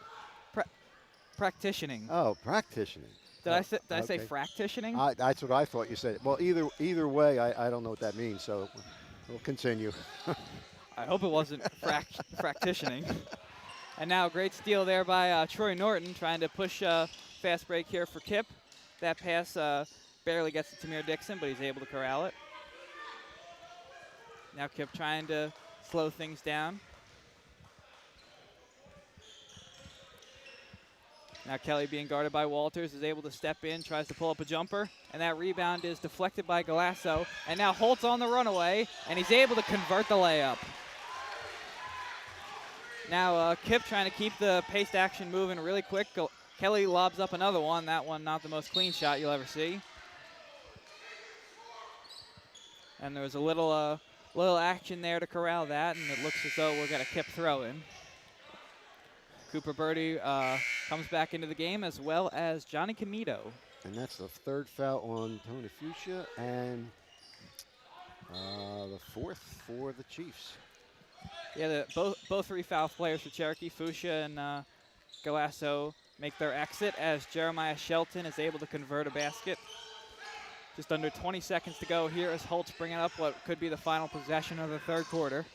Practicing. Oh, practicing. Did I say fractitioning? That's what I thought you said. Well, either way, I don't know what that means, so we'll continue. I hope it wasn't fractitioning. And now a great steal there by Troy Norton, trying to push fast break here for KIPP. That pass barely gets to Tamir Dixon, but he's able to corral it. Now KIPP trying to slow things down. Now Kelly, being guarded by Walters, is able to step in, tries to pull up a jumper, and that rebound is deflected by Galasso. And now Holt's on the runaway, and he's able to convert the layup. Now KIPP trying to keep the paced action moving really quick. Kelly lobs up another one. That one not the most clean shot you'll ever see. And there was a little action there to corral that, and it looks as though we're going to KIPP throw in. Cooper Birdie comes back into the game, as well as Johnny Camito. And that's the 3rd foul on Tony Fuchsia, and the 4th for the Chiefs. Yeah, both 3 foul players for Cherokee, Fuchsia and Galasso, make their exit as Jeremiah Shelton is able to convert a basket. Just under 20 seconds to go here as Holt's bringing up what could be the final possession of the 3rd quarter.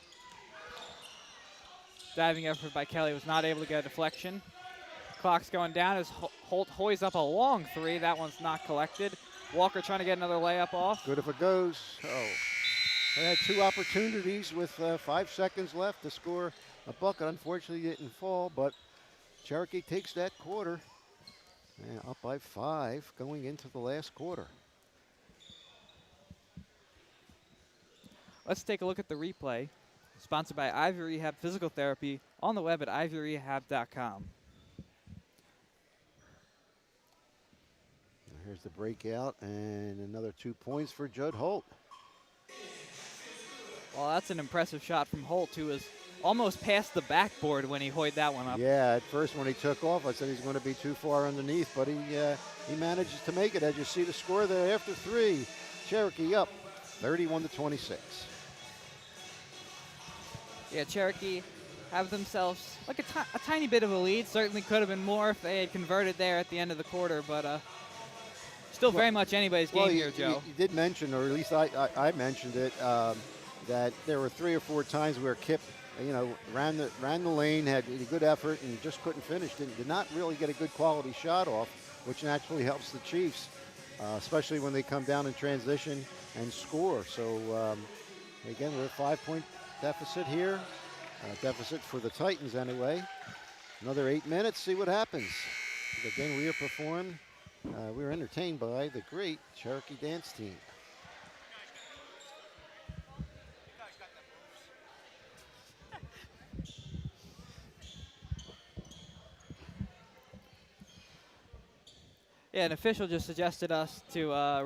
Diving effort by Kelly was not able to get a deflection. Clock's going down as Holt hoys up a long 3. That one's not collected. Walker trying to get another layup off. Good if it goes. Oh, they had 2 opportunities with 5 seconds left to score a bucket. Unfortunately, it didn't fall, but Cherokee takes that quarter. And up by 5 going into the last quarter. Let's take a look at the replay. Sponsored by Ivy Rehab Physical Therapy on the web at ivyrehab.com. Here's the breakout and another 2 points for Judd Holt. Well, that's an impressive shot from Holt, who was almost past the backboard when he hoyed that one up. Yeah, at first when he took off, I said he's going to be too far underneath, but he manages to make it. As you see the score there after 3, Cherokee up 31-26. Yeah, Cherokee have themselves like a tiny bit of a lead. Certainly could have been more if they had converted there at the end of the quarter, but still very much anybody's game here, Joe. You did mention, or at least I mentioned it, that there were 3 or 4 times where KIPP, ran the lane, had a good effort, and just couldn't finish. Did not really get a good quality shot off, which naturally helps the Chiefs, especially when they come down in transition and score. So again, we're a 5-point deficit here. Deficit for the Titans anyway. Another 8 minutes, see what happens. Again, we are performed. We were entertained by the great Cherokee dance team. Yeah, an official just suggested us to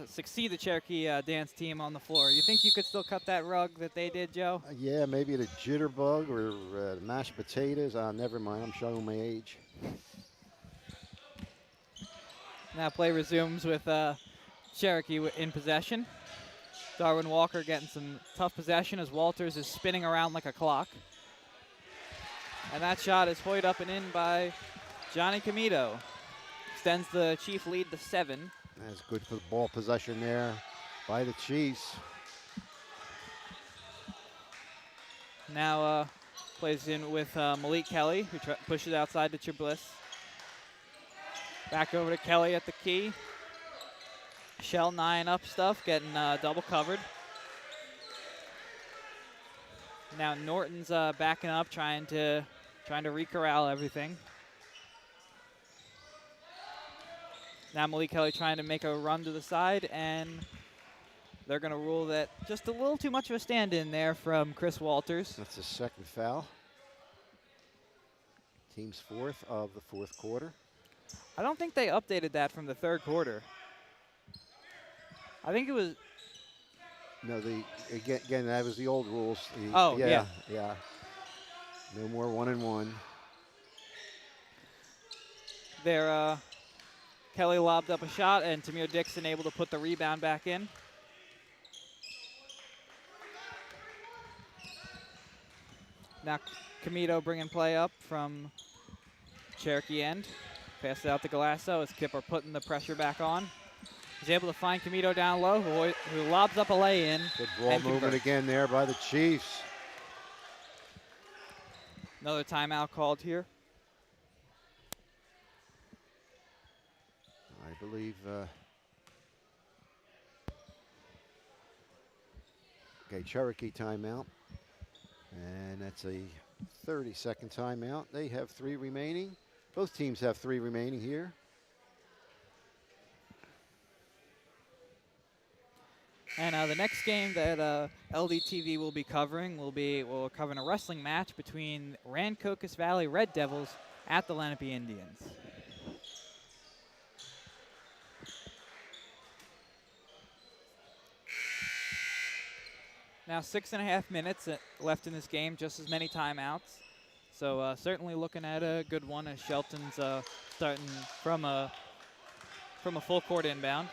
succeed the Cherokee dance team on the floor. You think you could still cut that rug that they did, Joe? Yeah, maybe the jitterbug or mashed potatoes. Never mind, I'm showing my age. Now play resumes with Cherokee in possession. Darwin Walker getting some tough possession as Walters is spinning around like a clock. And that shot is hoyed up and in by Johnny Camito. Extends the Chief lead to 7. That's good for the ball possession there by the Chiefs. Now plays in with Malik Kelly, who pushes outside to Chabliss. Back over to Kelly at the key. Shell 9 up stuff, getting double covered. Now Norton's backing up, trying to re-corral everything. Now Malik Kelly trying to make a run to the side, and they're going to rule that just a little too much of a stand-in there from Chris Walters. That's the 2nd foul. Team's fourth of the fourth quarter. I don't think they updated that from the third quarter. I think it was. No, again, that was the old rules. Yeah. No more 1-and-1. There, Kelly lobbed up a shot, and Tamir Dixon able to put the rebound back in. Now Camito bringing play up from Cherokee end. Pass it out to Galasso as KIPP are putting the pressure back on. He's able to find Camito down low, who lobs up a lay-in. Good ball movement again there by the Chiefs. Another timeout called here. I believe. Okay, Cherokee timeout. And that's a 30-second timeout. They have 3 remaining. Both teams have 3 remaining here. And the next game that LDTV will be covering we're covering a wrestling match between Rancocas Valley Red Devils at the Lenape Indians. Now 6.5 minutes left in this game, just as many timeouts. So certainly looking at a good one as Shelton's starting from a full court inbound.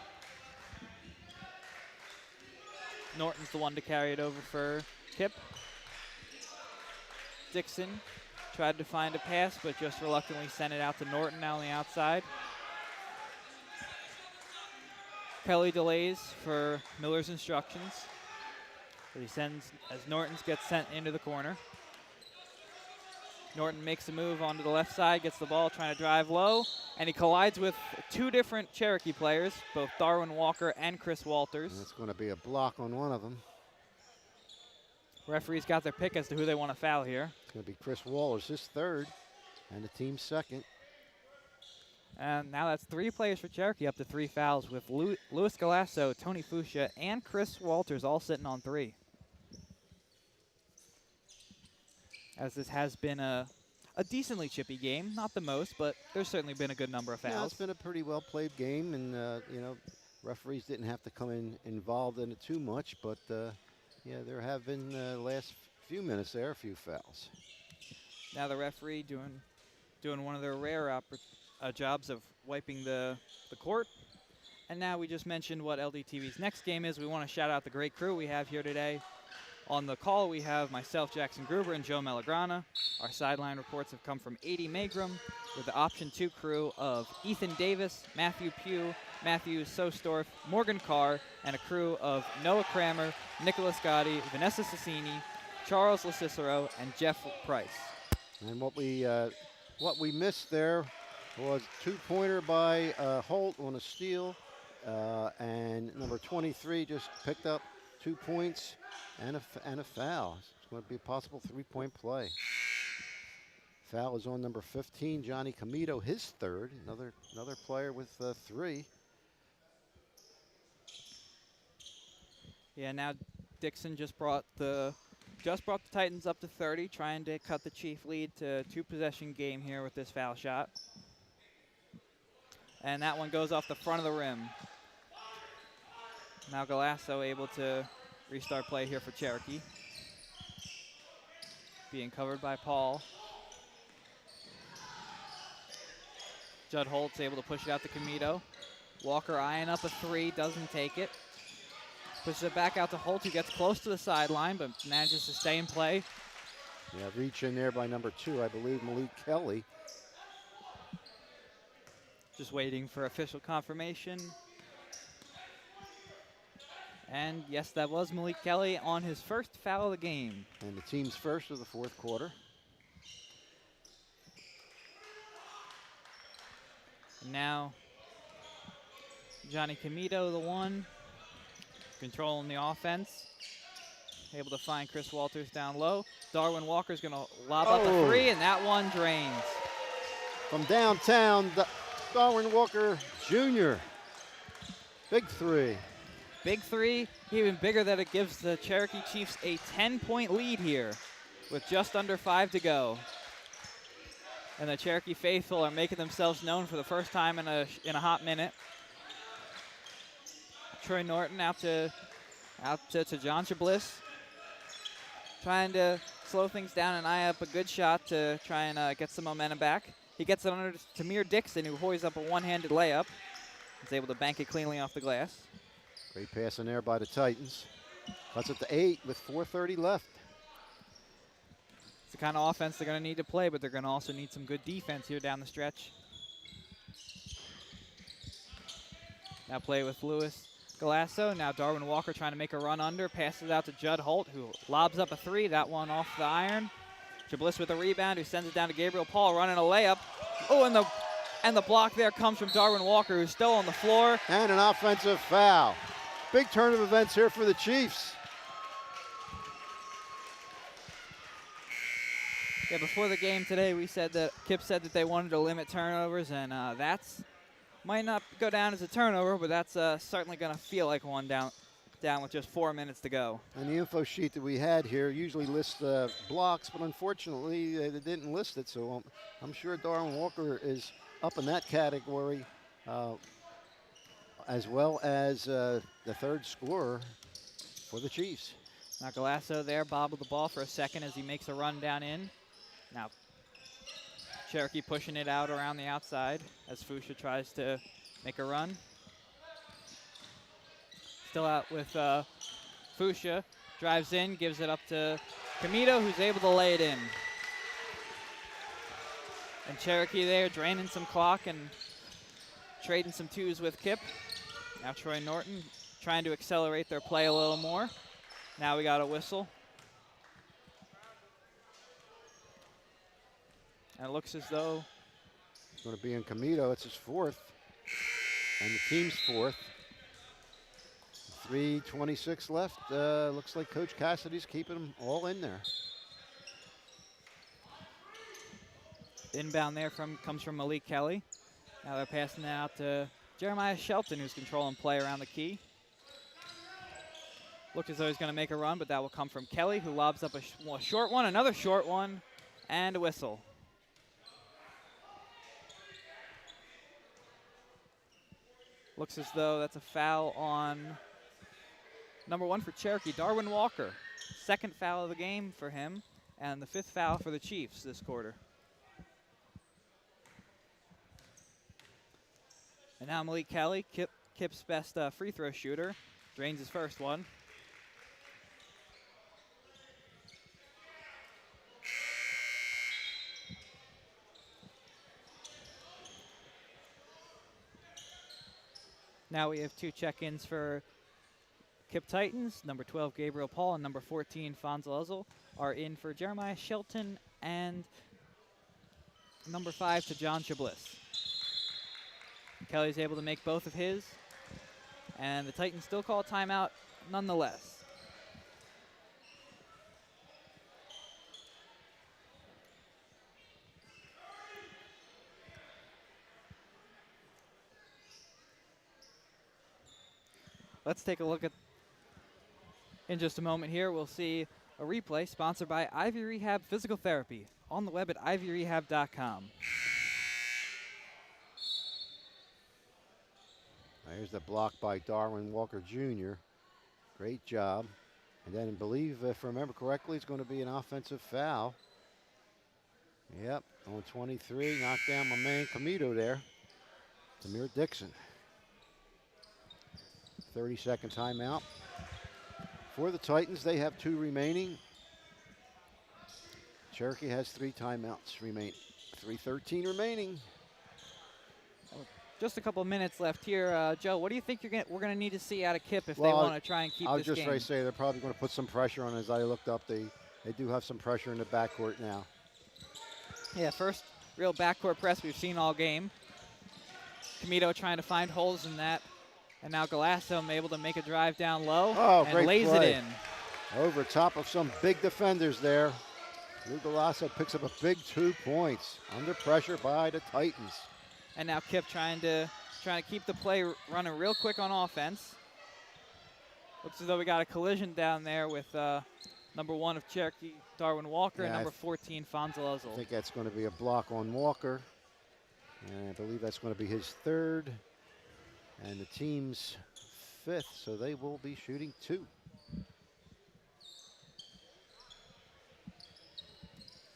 Norton's the one to carry it over for KIPP. Dixon tried to find a pass, but just reluctantly sent it out to Norton now on the outside. Kelly delays for Miller's instructions. But he sends, as Norton gets sent into the corner. Norton makes a move onto the left side, gets the ball, trying to drive low, and he collides with 2 different Cherokee players, both Darwin Walker and Chris Walters. And that's going to be a block on one of them. Referees got their pick as to who they want to foul here. It's going to be Chris Walters, his third, and the team's second. And now that's 3 players for Cherokee, up to 3 fouls, with Luis Galasso, Tony Fuchsia, and Chris Walters all sitting on 3. As this has been a decently chippy game, not the most, but there's certainly been a good number of fouls. Yeah, it's been a pretty well-played game, and, referees didn't have to come involved in it too much, but, there have been the last few minutes there, a few fouls. Now the referee doing one of their rare jobs of wiping the court. And now we just mentioned what LDTV's next game is. We want to shout out the great crew we have here today. On the call, we have myself, Jackson Gruber, and Joe Melagrana. Our sideline reports have come from 80 Magrum, with the Option 2 crew of Ethan Davis, Matthew Pugh, Matthew Sostorf, Morgan Carr, and a crew of Noah Kramer, Nicholas Gotti, Vanessa Sassini, Charles LaCicero, and Jeff Price. And what we missed there was 2-pointer by Holt on a steal, and number 23 just picked up 2 points and a foul. It's going to be a possible 3-point play. Foul is on number 15, Johnny Camito, his third. Another player with 3. Yeah, now Dixon just brought the Titans up to 30, trying to cut the Chief lead to 2-possession game here with this foul shot. And that one goes off the front of the rim. Now Galasso able to restart play here for Cherokee. Being covered by Paul. Judd Holt's able to push it out to Camito. Walker eyeing up a 3, doesn't take it. Pushes it back out to Holt, who gets close to the sideline, but manages to stay in play. Yeah, reach in there by number 2, I believe, Malik Kelly. Just waiting for official confirmation. And yes, that was Malik Kelly on his first foul of the game. And the team's first of the fourth quarter. And now, Johnny Camito, the one, controlling the offense. Able to find Chris Walters down low. Darwin Walker's going to lob up a 3, and that one drains. From downtown, Darwin Walker Jr. Big 3. Big 3, even bigger that it gives the Cherokee Chiefs a 10-point lead here with just under 5 to go. And the Cherokee faithful are making themselves known for the first time in a hot minute. Troy Norton out to John Bliss, trying to slow things down and eye up a good shot to try and get some momentum back. He gets it under to Tamir Dixon, who hoists up a one-handed layup. He's able to bank it cleanly off the glass. Great pass in there by the Titans. Cuts it to 8 with 4:30 left. It's the kind of offense they're going to need to play, but they're going to also need some good defense here down the stretch. Now play with Lewis Galasso. Now Darwin Walker trying to make a run under. Passes out to Judd Holt, who lobs up a 3. That one off the iron. Bliss with a rebound, who sends it down to Gabriel Paul, running a layup. Oh, and the block there comes from Darwin Walker, who's still on the floor. And an offensive foul. Big turn of events here for the Chiefs. Yeah, before the game today, KIPP said that they wanted to limit turnovers, and that's might not go down as a turnover, but that's certainly going to feel like one down with just 4 minutes to go. And the info sheet that we had here usually lists blocks, but unfortunately they didn't list it, so I'm sure Darwin Walker is up in that category, as well as the third scorer for the Chiefs. Now Galasso there bobbled the ball for a second as he makes a run down in. Now Cherokee pushing it out around the outside as Fusha tries to make a run. Still out with Fusha, drives in, gives it up to Camito, who's able to lay it in. And Cherokee there draining some clock and trading some twos with KIPP. Now Troy Norton trying to accelerate their play a little more. Now we got a whistle. And it looks as though it's going to be in Camito. It's his 4th, and the team's 4th. 3:26 left. Looks like Coach Cassidy's keeping them all in there. Inbound there comes from Malik Kelly. Now they're passing it out to Jeremiah Shelton, who's controlling play around the key. Looked as though he's going to make a run, but that will come from Kelly, who lobs up a short one, another short one, and a whistle. Looks as though that's a foul on number 1 for Cherokee, Darwin Walker. 2nd foul of the game for him, and the 5th foul for the Chiefs this quarter. And now Malik Kelly, KIPP's best free throw shooter, drains his first one. Now we have 2 check-ins for KIPP Titans. Number 12, Gabriel Paul, and number 14, Fonz Lezel, are in for Jeremiah Shelton and number 5 to John Bliss. Kelly's able to make both of his, and the Titans still call a timeout nonetheless. Let's take a look at, in just a moment here, we'll see a replay sponsored by Ivy Rehab Physical Therapy on the web at ivyrehab.com. Here's the block by Darwin Walker Jr. Great job. And then I believe, if I remember correctly, it's going to be an offensive foul. Yep, on 23, knocked down my man Camito there. Tamir Dixon. 30-second timeout. For the Titans, they have 2 remaining. Cherokee has 3 timeouts remaining. 3:13 remaining. Just a couple minutes left here. Joe, what do you think we're going to need to see out of KIPP if they want to try and keep this game? I was just ready to say they're probably going to put some pressure on. As I looked up, they do have some pressure in the backcourt now. Yeah, first real backcourt press we've seen all game. Camito trying to find holes in that. And now Galasso able to make a drive down low and lays it in. Over top of some big defenders there. Lou Galasso picks up a big 2 points under pressure by the Titans. And now KIPP trying to keep the play running real quick on offense. Looks as though we got a collision down there with Number 1 of Cherokee, Darwin Walker, and Yeah, number 14, Fonzel I think that's going to be a block on Walker. And I believe that's going to be his 3rd and the team's 5th, so they will be shooting 2.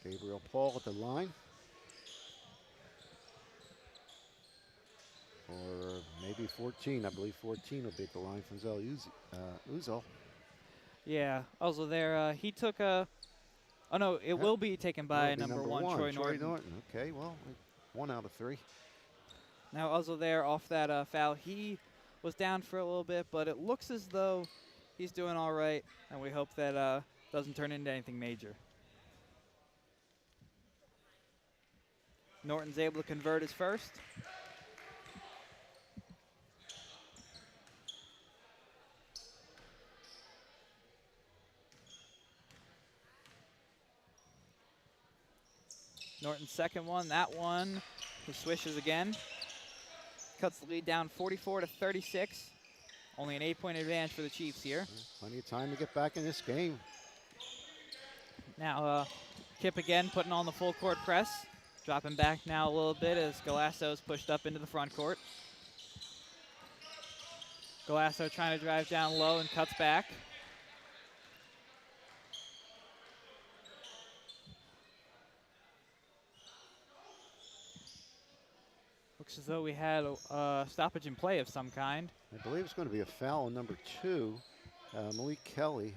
Gabriel Paul at the line. Or maybe 14. I believe 14 will be at the line from Uzal. Yeah, also there, he took a, oh no, it will be taken by It'll be number 1, Troy Norton. Okay, well, 1 out of 3. Now also there, off that foul, he was down for a little bit, but it looks as though he's doing all right, and we hope that doesn't turn into anything major. Norton's able to convert his first. Norton's second one, that one, he swishes again. Cuts the lead down 44-36. Only an 8-point advantage for the Chiefs here. Plenty of time to get back in this game. Now KIPP again putting on the full court press. Dropping back now a little bit as Galasso is pushed up into the front court. Galasso trying to drive down low and cuts back. Looks as though we had a stoppage in play of some kind. I believe it's going to be a foul on number 2, Malik Kelly,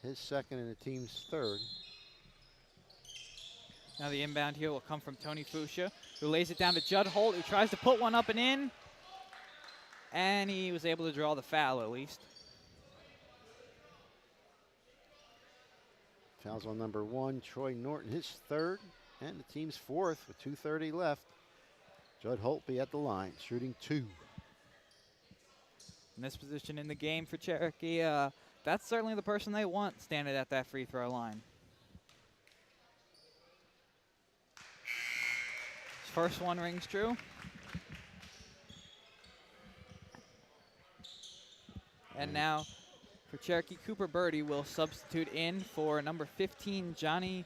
his 2nd and the team's 3rd. Now the inbound here will come from Tony Fuchsia, who lays it down to Judd Holt, who tries to put one up and in. And he was able to draw the foul at least. Fouls on number 1, Troy Norton, his 3rd, and the team's 4th with 2:30 left. Judd Holt be at the line, shooting 2. In this position in the game for Cherokee, that's certainly the person they want standing at that free throw line. First one rings true. And now for Cherokee, Cooper Birdie will substitute in for number 15, Johnny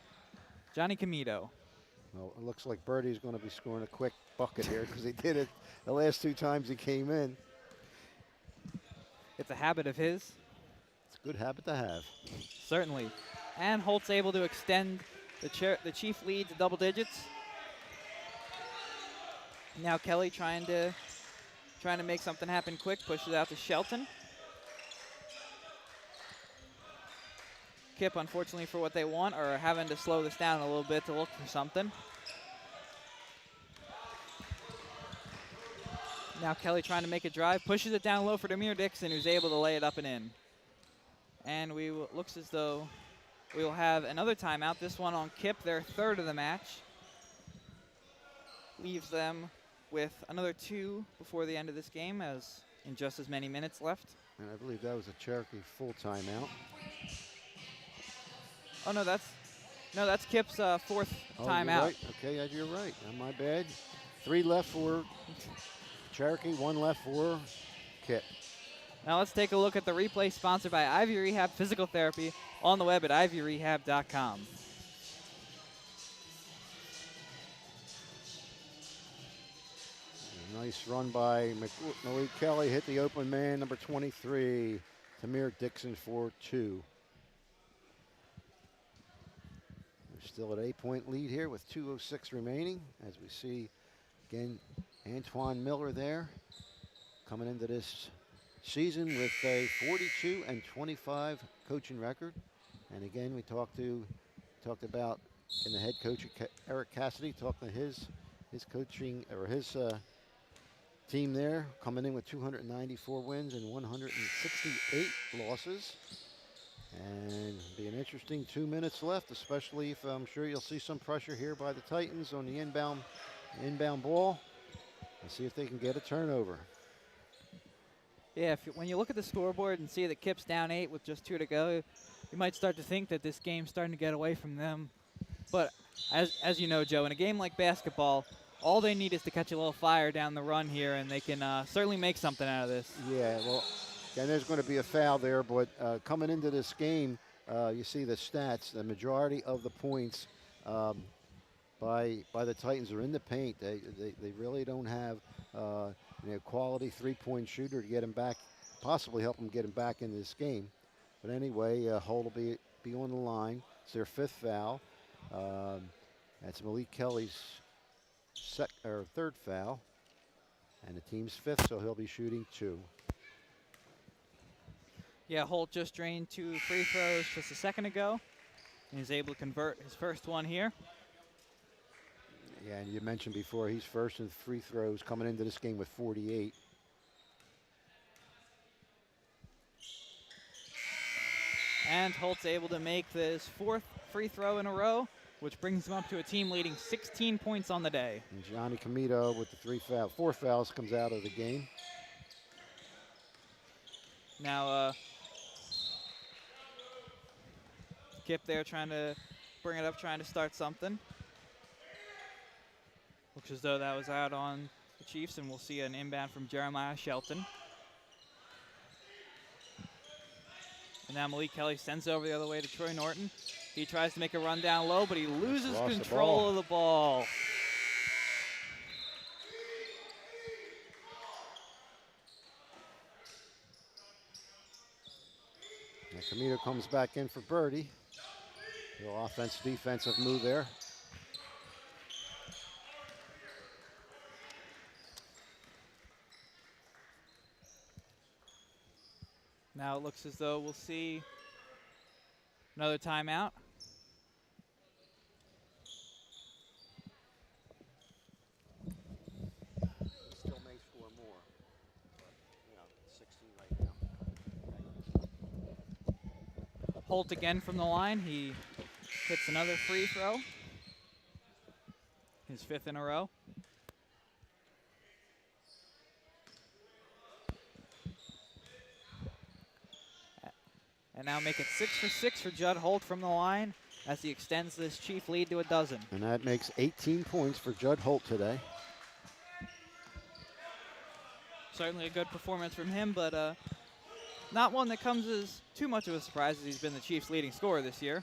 Camito. Well, it looks like Birdie's going to be scoring a quick bucket here because he did it the last 2 times he came in. It's a habit of his. It's a good habit to have. Certainly. And Holt's able to extend the Chief lead to double digits. Now Kelly trying to make something happen quick, pushes out to Shelton. KIPP, unfortunately for what they want, are having to slow this down a little bit to look for something. Now Kelly trying to make a drive, pushes it down low for Demir Dixon, who's able to lay it up and in. And looks as though we will have another timeout, this one on KIPP, their 3rd of the match. Leaves them with another 2 before the end of this game, as in just as many minutes left. And I believe that was a Cherokee full timeout. Oh no, that's KIPP's 4th timeout. You're right. Okay, you're right. My bad. 3 left for Cherokee, 1 left for KIPP. Now let's take a look at the replay sponsored by Ivy Rehab Physical Therapy on the web at ivyrehab.com. Nice run by Malik Kelly, hit the open man, number 23, Tamir Dixon for 2. We're still at 8-point lead here with 2:06 remaining. As we see, again, Antoine Miller there, coming into this season with a 42-25 coaching record. And again, we talked about in the head coach Eric Cassidy, talking to his coaching or his team there, coming in with 294 wins and 168 losses. And be an interesting 2 minutes left, especially if I'm sure you'll see some pressure here by the Titans on the inbound ball, and see if they can get a turnover. Yeah, when you look at the scoreboard and see that KIPP's down 8 with just 2 to go, you might start to think that this game's starting to get away from them. But as you know, Joe, in a game like basketball, all they need is to catch a little fire down the run here, and they can certainly make something out of this. Yeah, well, and there's going to be a foul there, but coming into this game, you see the stats, the majority of the points by the Titans are in the paint. They really don't have quality three-point shooter to get him back, possibly help him get him back in this game. But anyway, Holt will be on the line. It's their 5th foul. That's Malik Kelly's third foul, and the team's 5th, so he'll be shooting 2. Yeah, Holt just drained 2 free throws just a second ago, and he's able to convert his first one here. Yeah, and you mentioned before, he's first in free throws coming into this game with 48. And Holt's able to make this 4th free throw in a row, which brings him up to a team leading 16 points on the day. And Johnny Comito with the 4 fouls comes out of the game. Now, KIPP there trying to bring it up, trying to start something. Looks as though that was out on the Chiefs, and we'll see an inbound from Jeremiah Shelton. And now Malik Kelly sends over the other way to Troy Norton. He tries to make a run down low, but he loses control of the ball. And Comito comes back in for Birdie. Little defensive move there. Now it looks as though we'll see another timeout. Still may score more, but 16 right now. Holt again from the line. He hits another free throw. His 5th in a row. And now make it 6 for 6 for Judd Holt from the line as he extends this Chief lead to a dozen. And that makes 18 points for Judd Holt today. Certainly a good performance from him, but not one that comes as too much of a surprise as he's been the Chiefs' leading scorer this year.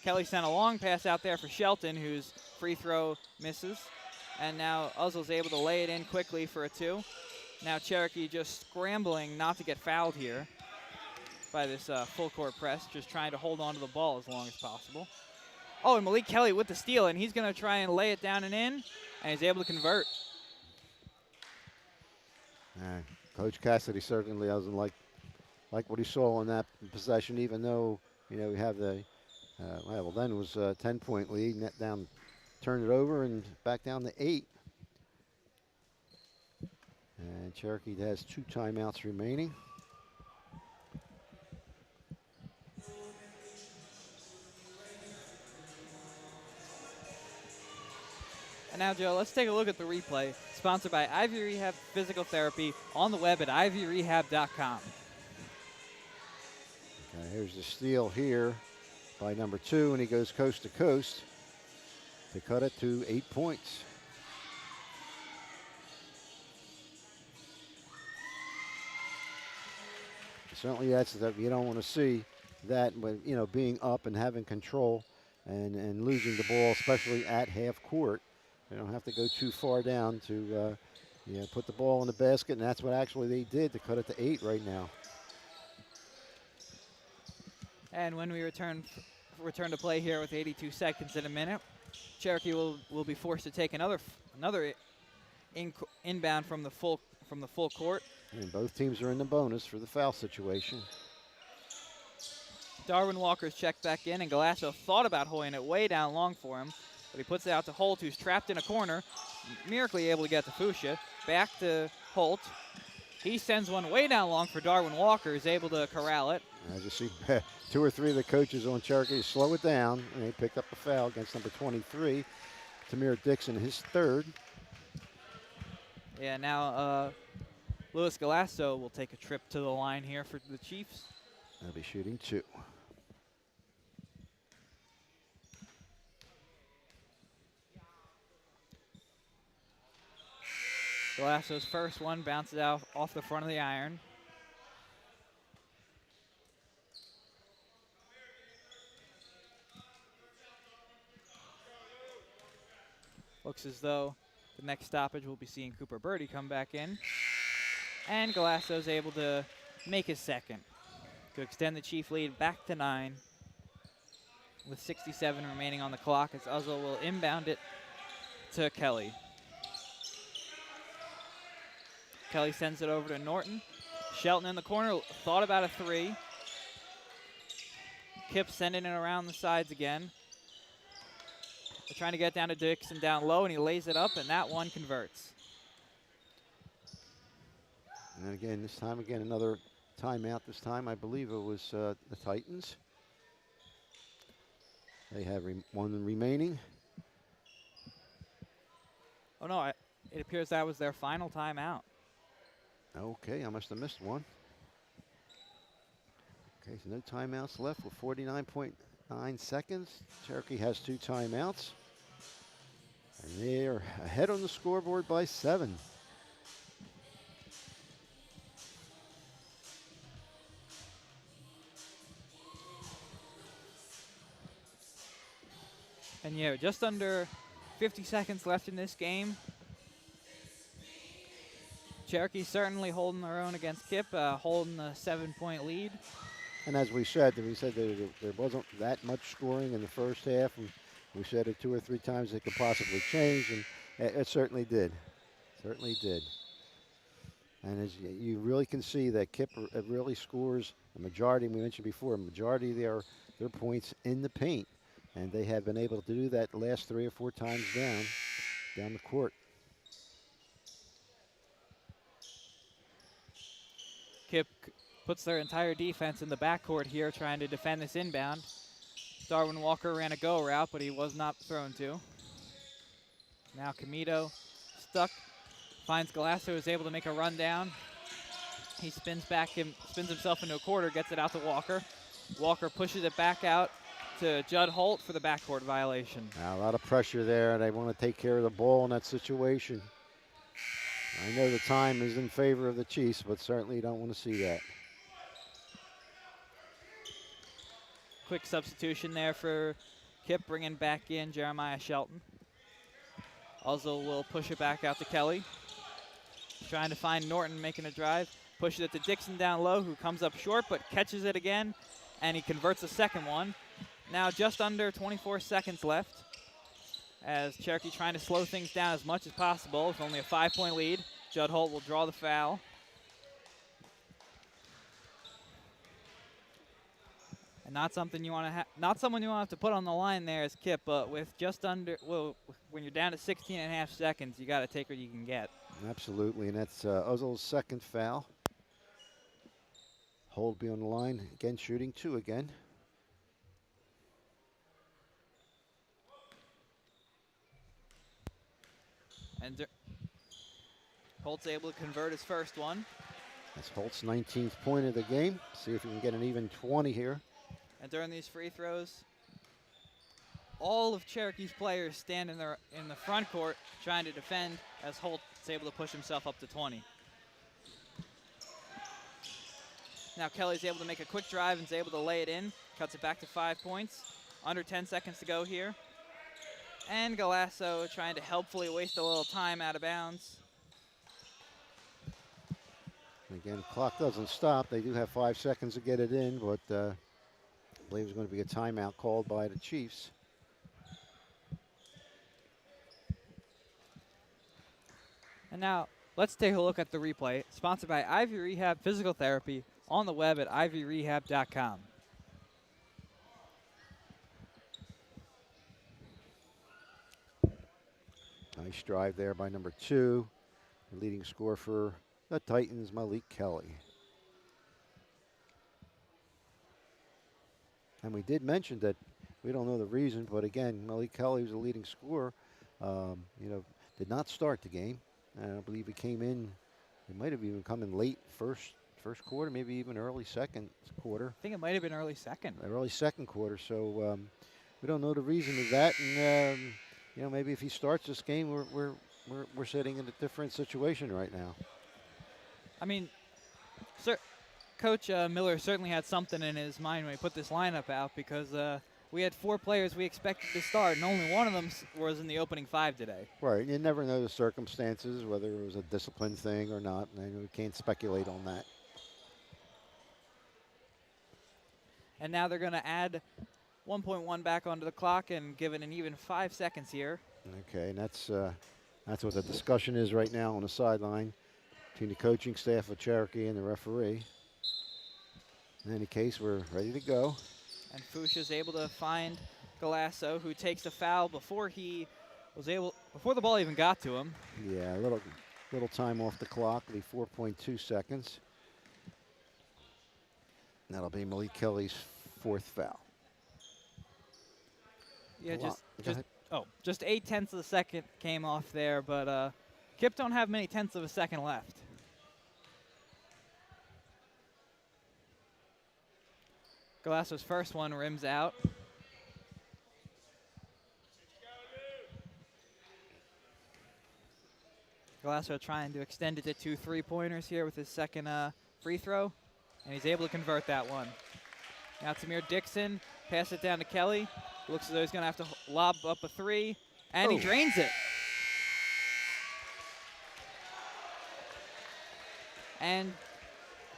Kelly sent a long pass out there for Shelton, whose free throw misses. And now Uzzle's able to lay it in quickly for a 2. Now Cherokee just scrambling not to get fouled here by this full court press, just trying to hold on to the ball as long as possible. Oh, and Malik Kelly with the steal, and he's going to try and lay it down and in, and he's able to convert. Coach Cassidy certainly doesn't like what he saw on that possession, even though we have the then it was a 10-point lead. Net down, turned it over and back down to 8. And Cherokee has 2 timeouts remaining. And now, Joe, let's take a look at the replay, sponsored by Ivy Rehab Physical Therapy on the web at ivyrehab.com. Here's the steal here by number 2, and he goes coast to coast to cut it to 8 points. Certainly that's that you don't want to see that, when being up and having control and losing the ball, especially at half court. They don't have to go too far down to put the ball in the basket, and that's what actually they did to cut it to 8 right now. And when we return to play here with 82 seconds in a minute, Cherokee will be forced to take another inbound from the full court. And both teams are in the bonus for the foul situation. Darwin Walker's checked back in, and Galasso thought about holding it way down long for him, but he puts it out to Holt, who's trapped in a corner, miraculously able to get to Fuchsia. Back to Holt. He sends one way down long for Darwin Walker, who's able to corral it. As you see, 2 or 3 of the coaches on Cherokee slow it down, and they pick up a foul against number 23, Tamir Dixon, his 3rd. Yeah, now Louis Galasso will take a trip to the line here for the Chiefs. They'll be shooting 2. Galasso's first one bounces out off the front of the iron. Looks as though the next stoppage we'll be seeing Cooper Birdie come back in. And Galasso's able to make his second to extend the Chief lead back to 9 with 67 remaining on the clock as Uzzle will inbound it to Kelly. Kelly sends it over to Norton. Shelton in the corner, thought about a 3. KIPP sending it around the sides again. They're trying to get down to Dixon down low, and he lays it up, and that one converts. And again, this time, another timeout. This time, I believe it was the Titans. They have one remaining. Oh, no, it appears that was their final timeout. Okay, I must have missed one. Okay, so no timeouts left with 49.9 seconds. Cherokee has 2 timeouts. And they are ahead on the scoreboard by 7. And yeah, just under 50 seconds left in this game. Cherokee certainly holding their own against KIPP, holding a 7-point lead. And as we said there wasn't that much scoring in the first half. And we said it 2 or 3 times it could possibly change, and it certainly did. Certainly did. And as you really can see that KIPP really scores a majority, we mentioned before, a majority of their points in the paint. And they have been able to do that the last 3 or 4 times down the court. KIPP puts their entire defense in the backcourt here trying to defend this inbound. Darwin Walker ran a go route, but he was not thrown to. Now Camito stuck, finds Galasso, is able to make a run down. He spins himself into a quarter, gets it out to Walker. Walker pushes it back out to Judd Holt for the backcourt violation. Now, a lot of pressure there. They want to take care of the ball in that situation. I know the time is in favor of the Chiefs, but certainly you don't want to see that. Quick substitution there for KIPP, bringing back in Jeremiah Shelton. Uzzle will push it back out to Kelly. Trying to find Norton making a drive. Pushes it to Dixon down low, who comes up short but catches it again, and he converts the second one. Now just under 24 seconds left as Cherokee trying to slow things down as much as possible with only a 5-point lead. Judd Holt will draw the foul. And not someone you want to have to put on the line there is KIPP, but with just under, when you're down to 16.5 seconds, you got to take what you can get. Absolutely, and that's Uzzle's second foul. Holt be on the line again, shooting 2 again. And Holt's able to convert his first one. That's Holt's 19th point of the game. See if we can get an even 20 here. And during these free throws, all of Cherokee's players stand in the front court trying to defend as Holt's able to push himself up to 20. Now Kelly's able to make a quick drive and is able to lay it in. Cuts it back to 5 points. Under 10 seconds to go here. And Galasso trying to helpfully waste a little time out of bounds. Again, clock doesn't stop. They do have 5 seconds to get it in, but I believe there's going to be a timeout called by the Chiefs. And now let's take a look at the replay. Sponsored by Ivy Rehab Physical Therapy on the web at ivyrehab.com. Nice drive there by number 2. The leading scorer for the Titans, Malik Kelly. And we did mention that we don't know the reason, but again, Malik Kelly was the leading scorer. Did not start the game. And I believe he came in, he might have even come in late first quarter, maybe even early second quarter. I think it might have been early second. Early second quarter, so we don't know the reason of that. And maybe if he starts this game, we're sitting in a different situation right now. I mean, Coach Miller certainly had something in his mind when he put this lineup out because we had 4 players we expected to start, and only one of them was in the opening 5 today. Right, you never know the circumstances, whether it was a discipline thing or not, and we can't speculate on that. And now they're going to add 1.1 back onto the clock and give it an even 5 seconds here. Okay, and that's what the discussion is right now on the sideline between the coaching staff of Cherokee and the referee. In any case, we're ready to go. And Fuchsia's able to find Galasso, who takes a foul before the ball even got to him. Yeah, a little time off the clock, the 4.2 seconds. And that'll be Malik Kelly's 4th foul. Yeah, just 0.8 of a second came off there, but KIPP don't have many tenths of a second left. Galasso's first one rims out. Galasso trying to extend it to 2 3-pointers here with his second free throw, and he's able to convert that one. Now Tamir Dixon, pass it down to Kelly. Looks as though he's going to have to lob up a 3, and he drains it. And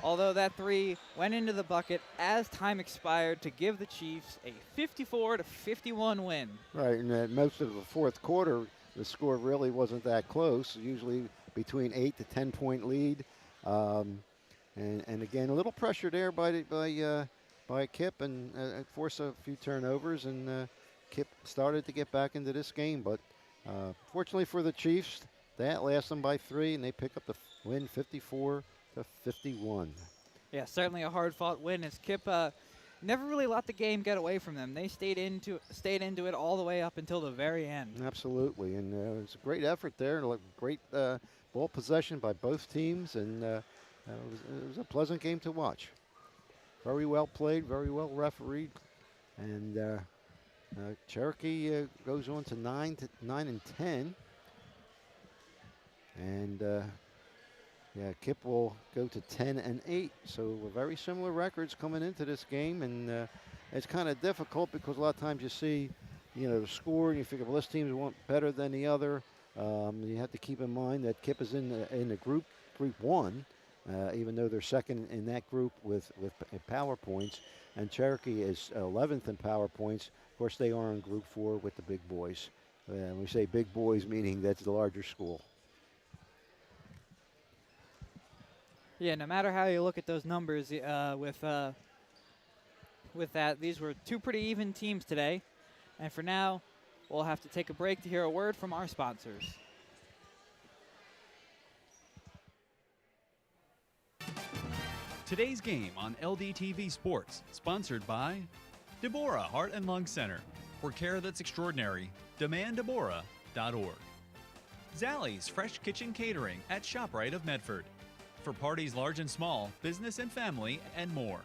although that 3 went into the bucket as time expired to give the Chiefs a 54-51 win. Right, and most of the fourth quarter, the score really wasn't that close. Usually between 8 to 10 point lead, and again a little pressure there by KIPP and forced a few turnovers, and KIPP started to get back into this game. But fortunately for the Chiefs, that lasts them by 3, and they pick up the win 54-51. Yeah, certainly a hard-fought win as KIPP never really let the game get away from them. They stayed into it all the way up until the very end. Absolutely, and it was a great effort there, and a great ball possession by both teams, and it was a pleasant game to watch. Very well played, very well refereed, and Cherokee goes on to 9 and 10, and KIPP will go to 10 and 8. So very similar records coming into this game, and it's kind of difficult because a lot of times you see, the score and you figure, well, this team's one better than the other. You have to keep in mind that KIPP is in the group 1, even though they're second in that group with power points, and Cherokee is 11th in power points. Of course, they are in group 4 with the big boys. We say big boys, meaning that's the larger school. Yeah, no matter how you look at those numbers, with that, these were 2 pretty even teams today. And for now, we'll have to take a break to hear a word from our sponsors. Today's game on LDTV Sports, sponsored by Deborah Heart and Lung Center. For care that's extraordinary, demanddeborah.org. Zallie's Fresh Kitchen Catering at ShopRite of Medford. For parties large and small, business and family, and more.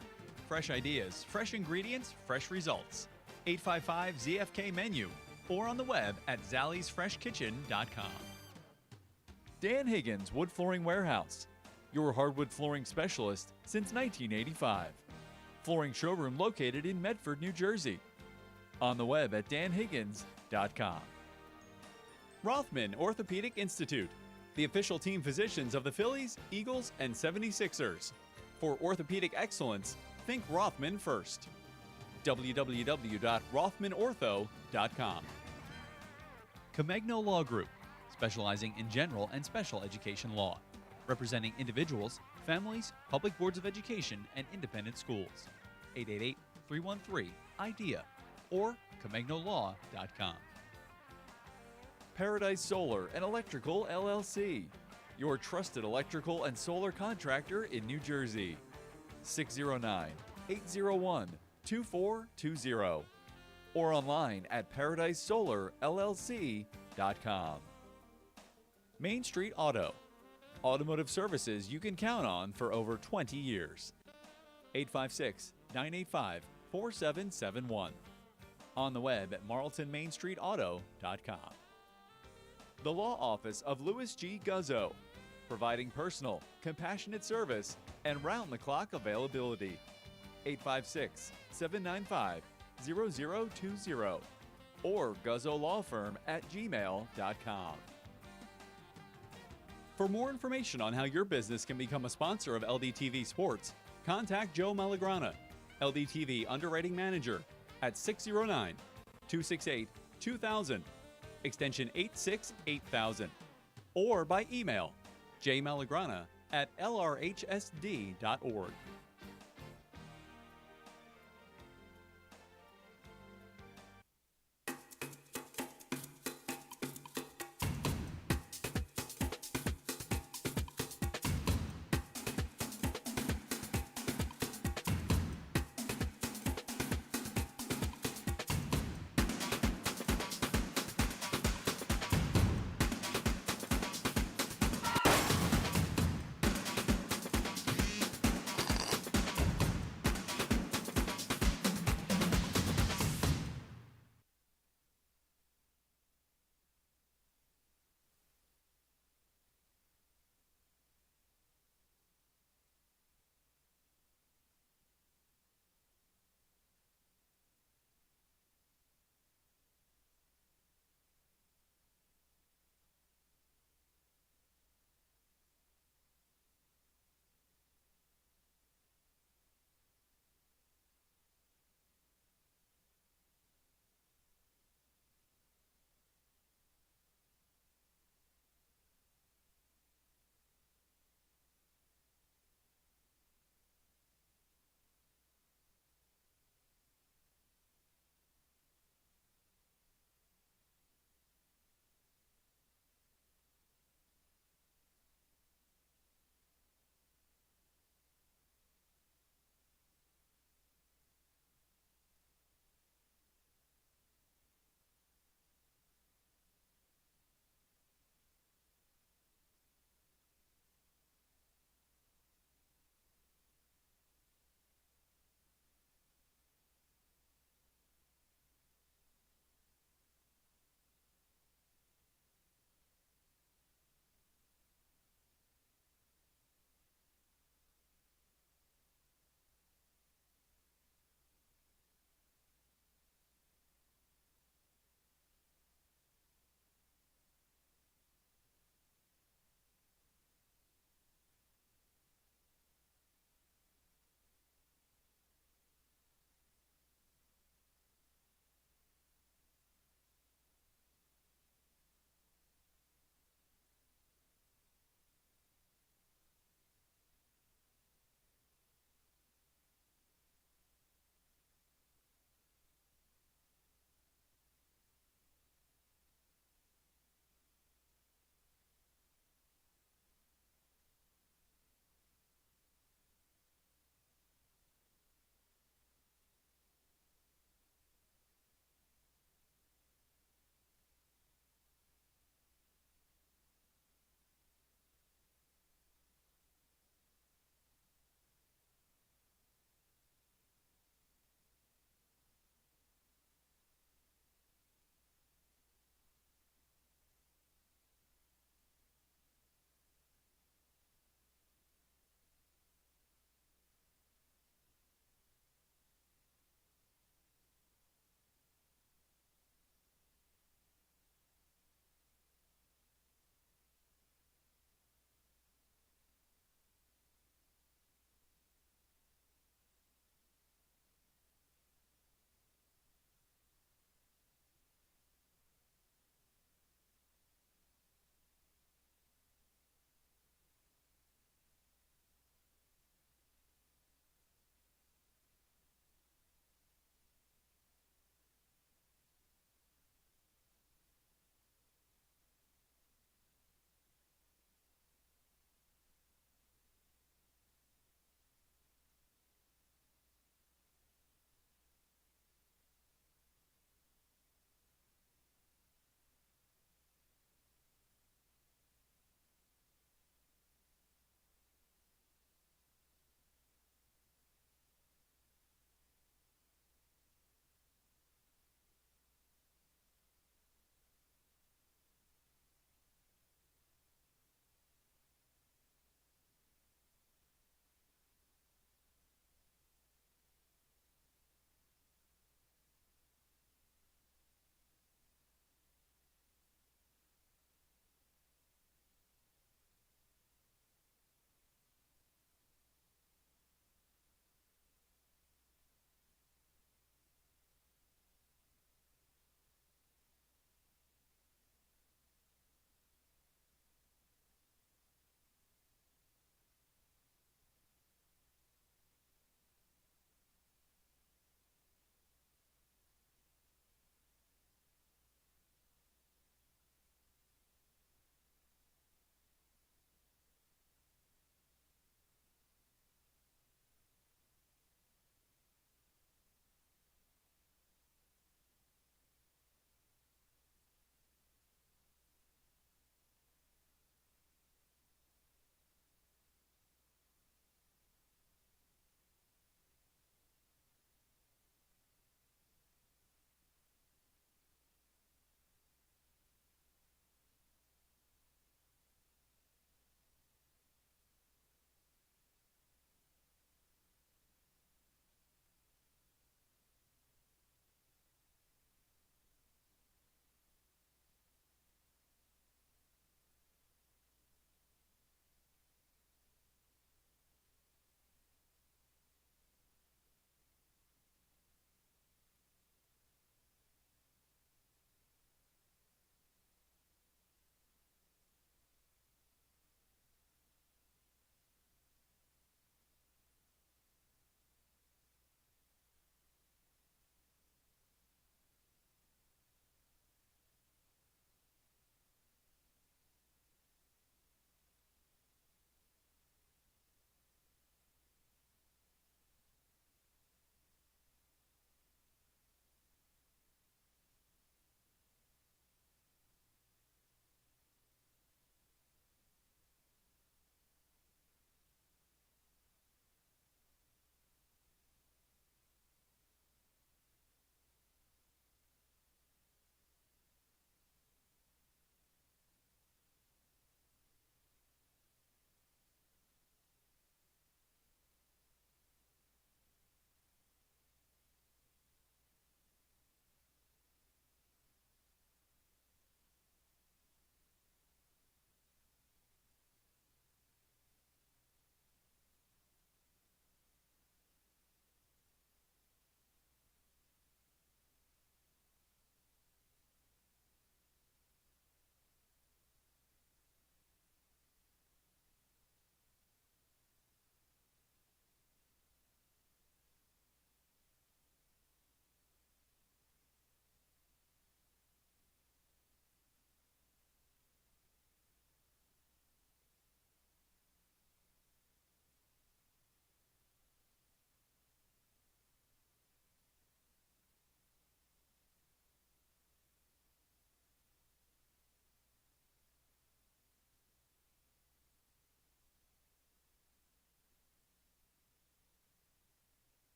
Fresh ideas, fresh ingredients, fresh results. 855-ZFK menu or on the web at zalliesfreshkitchen.com. Dan Higgins Wood Flooring Warehouse, your hardwood flooring specialist since 1985. Flooring showroom located in Medford, New Jersey. On the web at danhiggins.com. Rothman Orthopedic Institute, the official team physicians of the Phillies, Eagles, and 76ers. For orthopedic excellence, think Rothman first. www.rothmanortho.com. Comegno Law Group, specializing in general and special education law, representing individuals, families, public boards of education, and independent schools. 888-313-IDEA or comegnolaw.com. Paradise Solar and Electrical LLC, your trusted electrical and solar contractor in New Jersey. 609-801-2420 or online at paradisesolarllc.com. Main Street Auto, automotive services you can count on for over 20 years. 856-985-4771. On the web at marltonmainstreetauto.com. The Law Office of Louis G. Guzzo, providing personal, compassionate service and round-the-clock availability. 856-795-8700. 888-268-0020 or guzzolawfirm@gmail.com. For more information on how your business can become a sponsor of LDTV Sports, contact Joe Malagrana, LDTV Underwriting Manager, at 609-268-2000, extension 868,000, or by email jmalagrana@lrhsd.org.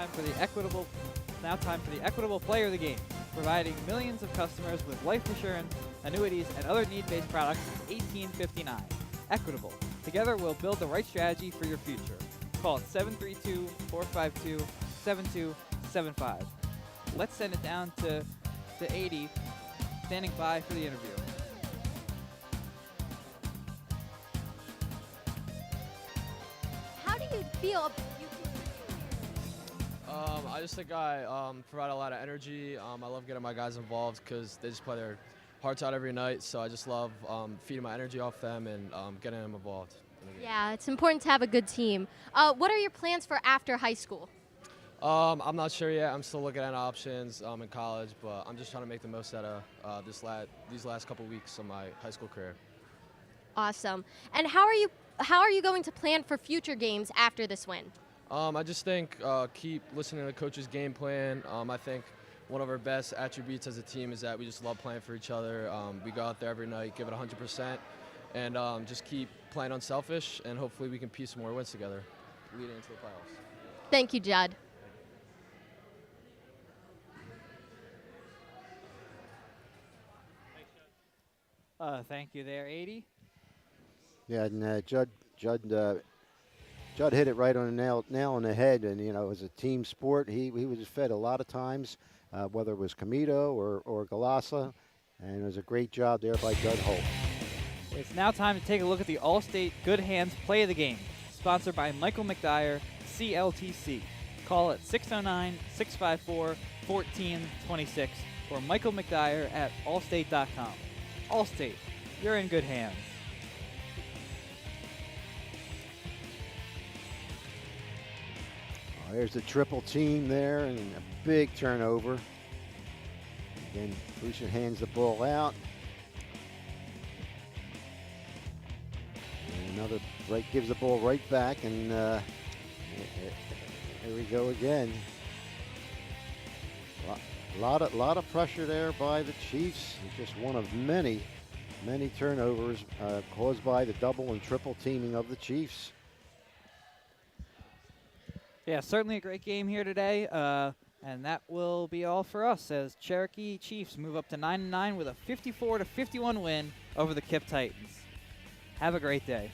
time for the equitable player of the game, providing millions of customers with life insurance, annuities, and other need-based products since 1859. Equitable. Together, we'll build the right strategy for your future. Call it 732-452-7275. Let's send it down to 80, standing by for the interview. How do you feel? I just think I provide a lot of energy. I love getting my guys involved because they just play their hearts out every night. So I just love feeding my energy off them and getting them involved in the game. Yeah, it's important to have a good team. What are your plans for after high school? I'm not sure yet. I'm still looking at options in college, but I'm just trying to make the most out of these last couple weeks of my high school career. Awesome. And how are you going to plan for future games after this win? I just think keep listening to the coach's game plan. I think one of our best attributes as a team is that we just love playing for each other. We go out there every night, give it 100%, and just keep playing unselfish, and hopefully we can piece some more wins together leading into the playoffs. Thank you, Judd. Thank you there, 80. Yeah, and Judd hit it right on the nail on the head, and it was a team sport. He was fed a lot of times, whether it was Camito or Galassa, and it was a great job there by Judd Holt. It's now time to take a look at the Allstate Good Hands Play of the Game, sponsored by Michael McDyer, CLTC. Call at 609-654-1426 or Michael McDyer at allstate.com. Allstate, you're in good hands. There's the triple team there and a big turnover. Again, Lucian hands the ball out. And another right gives the ball right back, and here we go again. A lot of pressure there by the Chiefs. It's just one of many turnovers caused by the double and triple teaming of the Chiefs. Yeah, certainly a great game here today, and that will be all for us as Cherokee Chiefs move up to 9-9 with a 54-51 win over the KIPP Titans. Have a great day.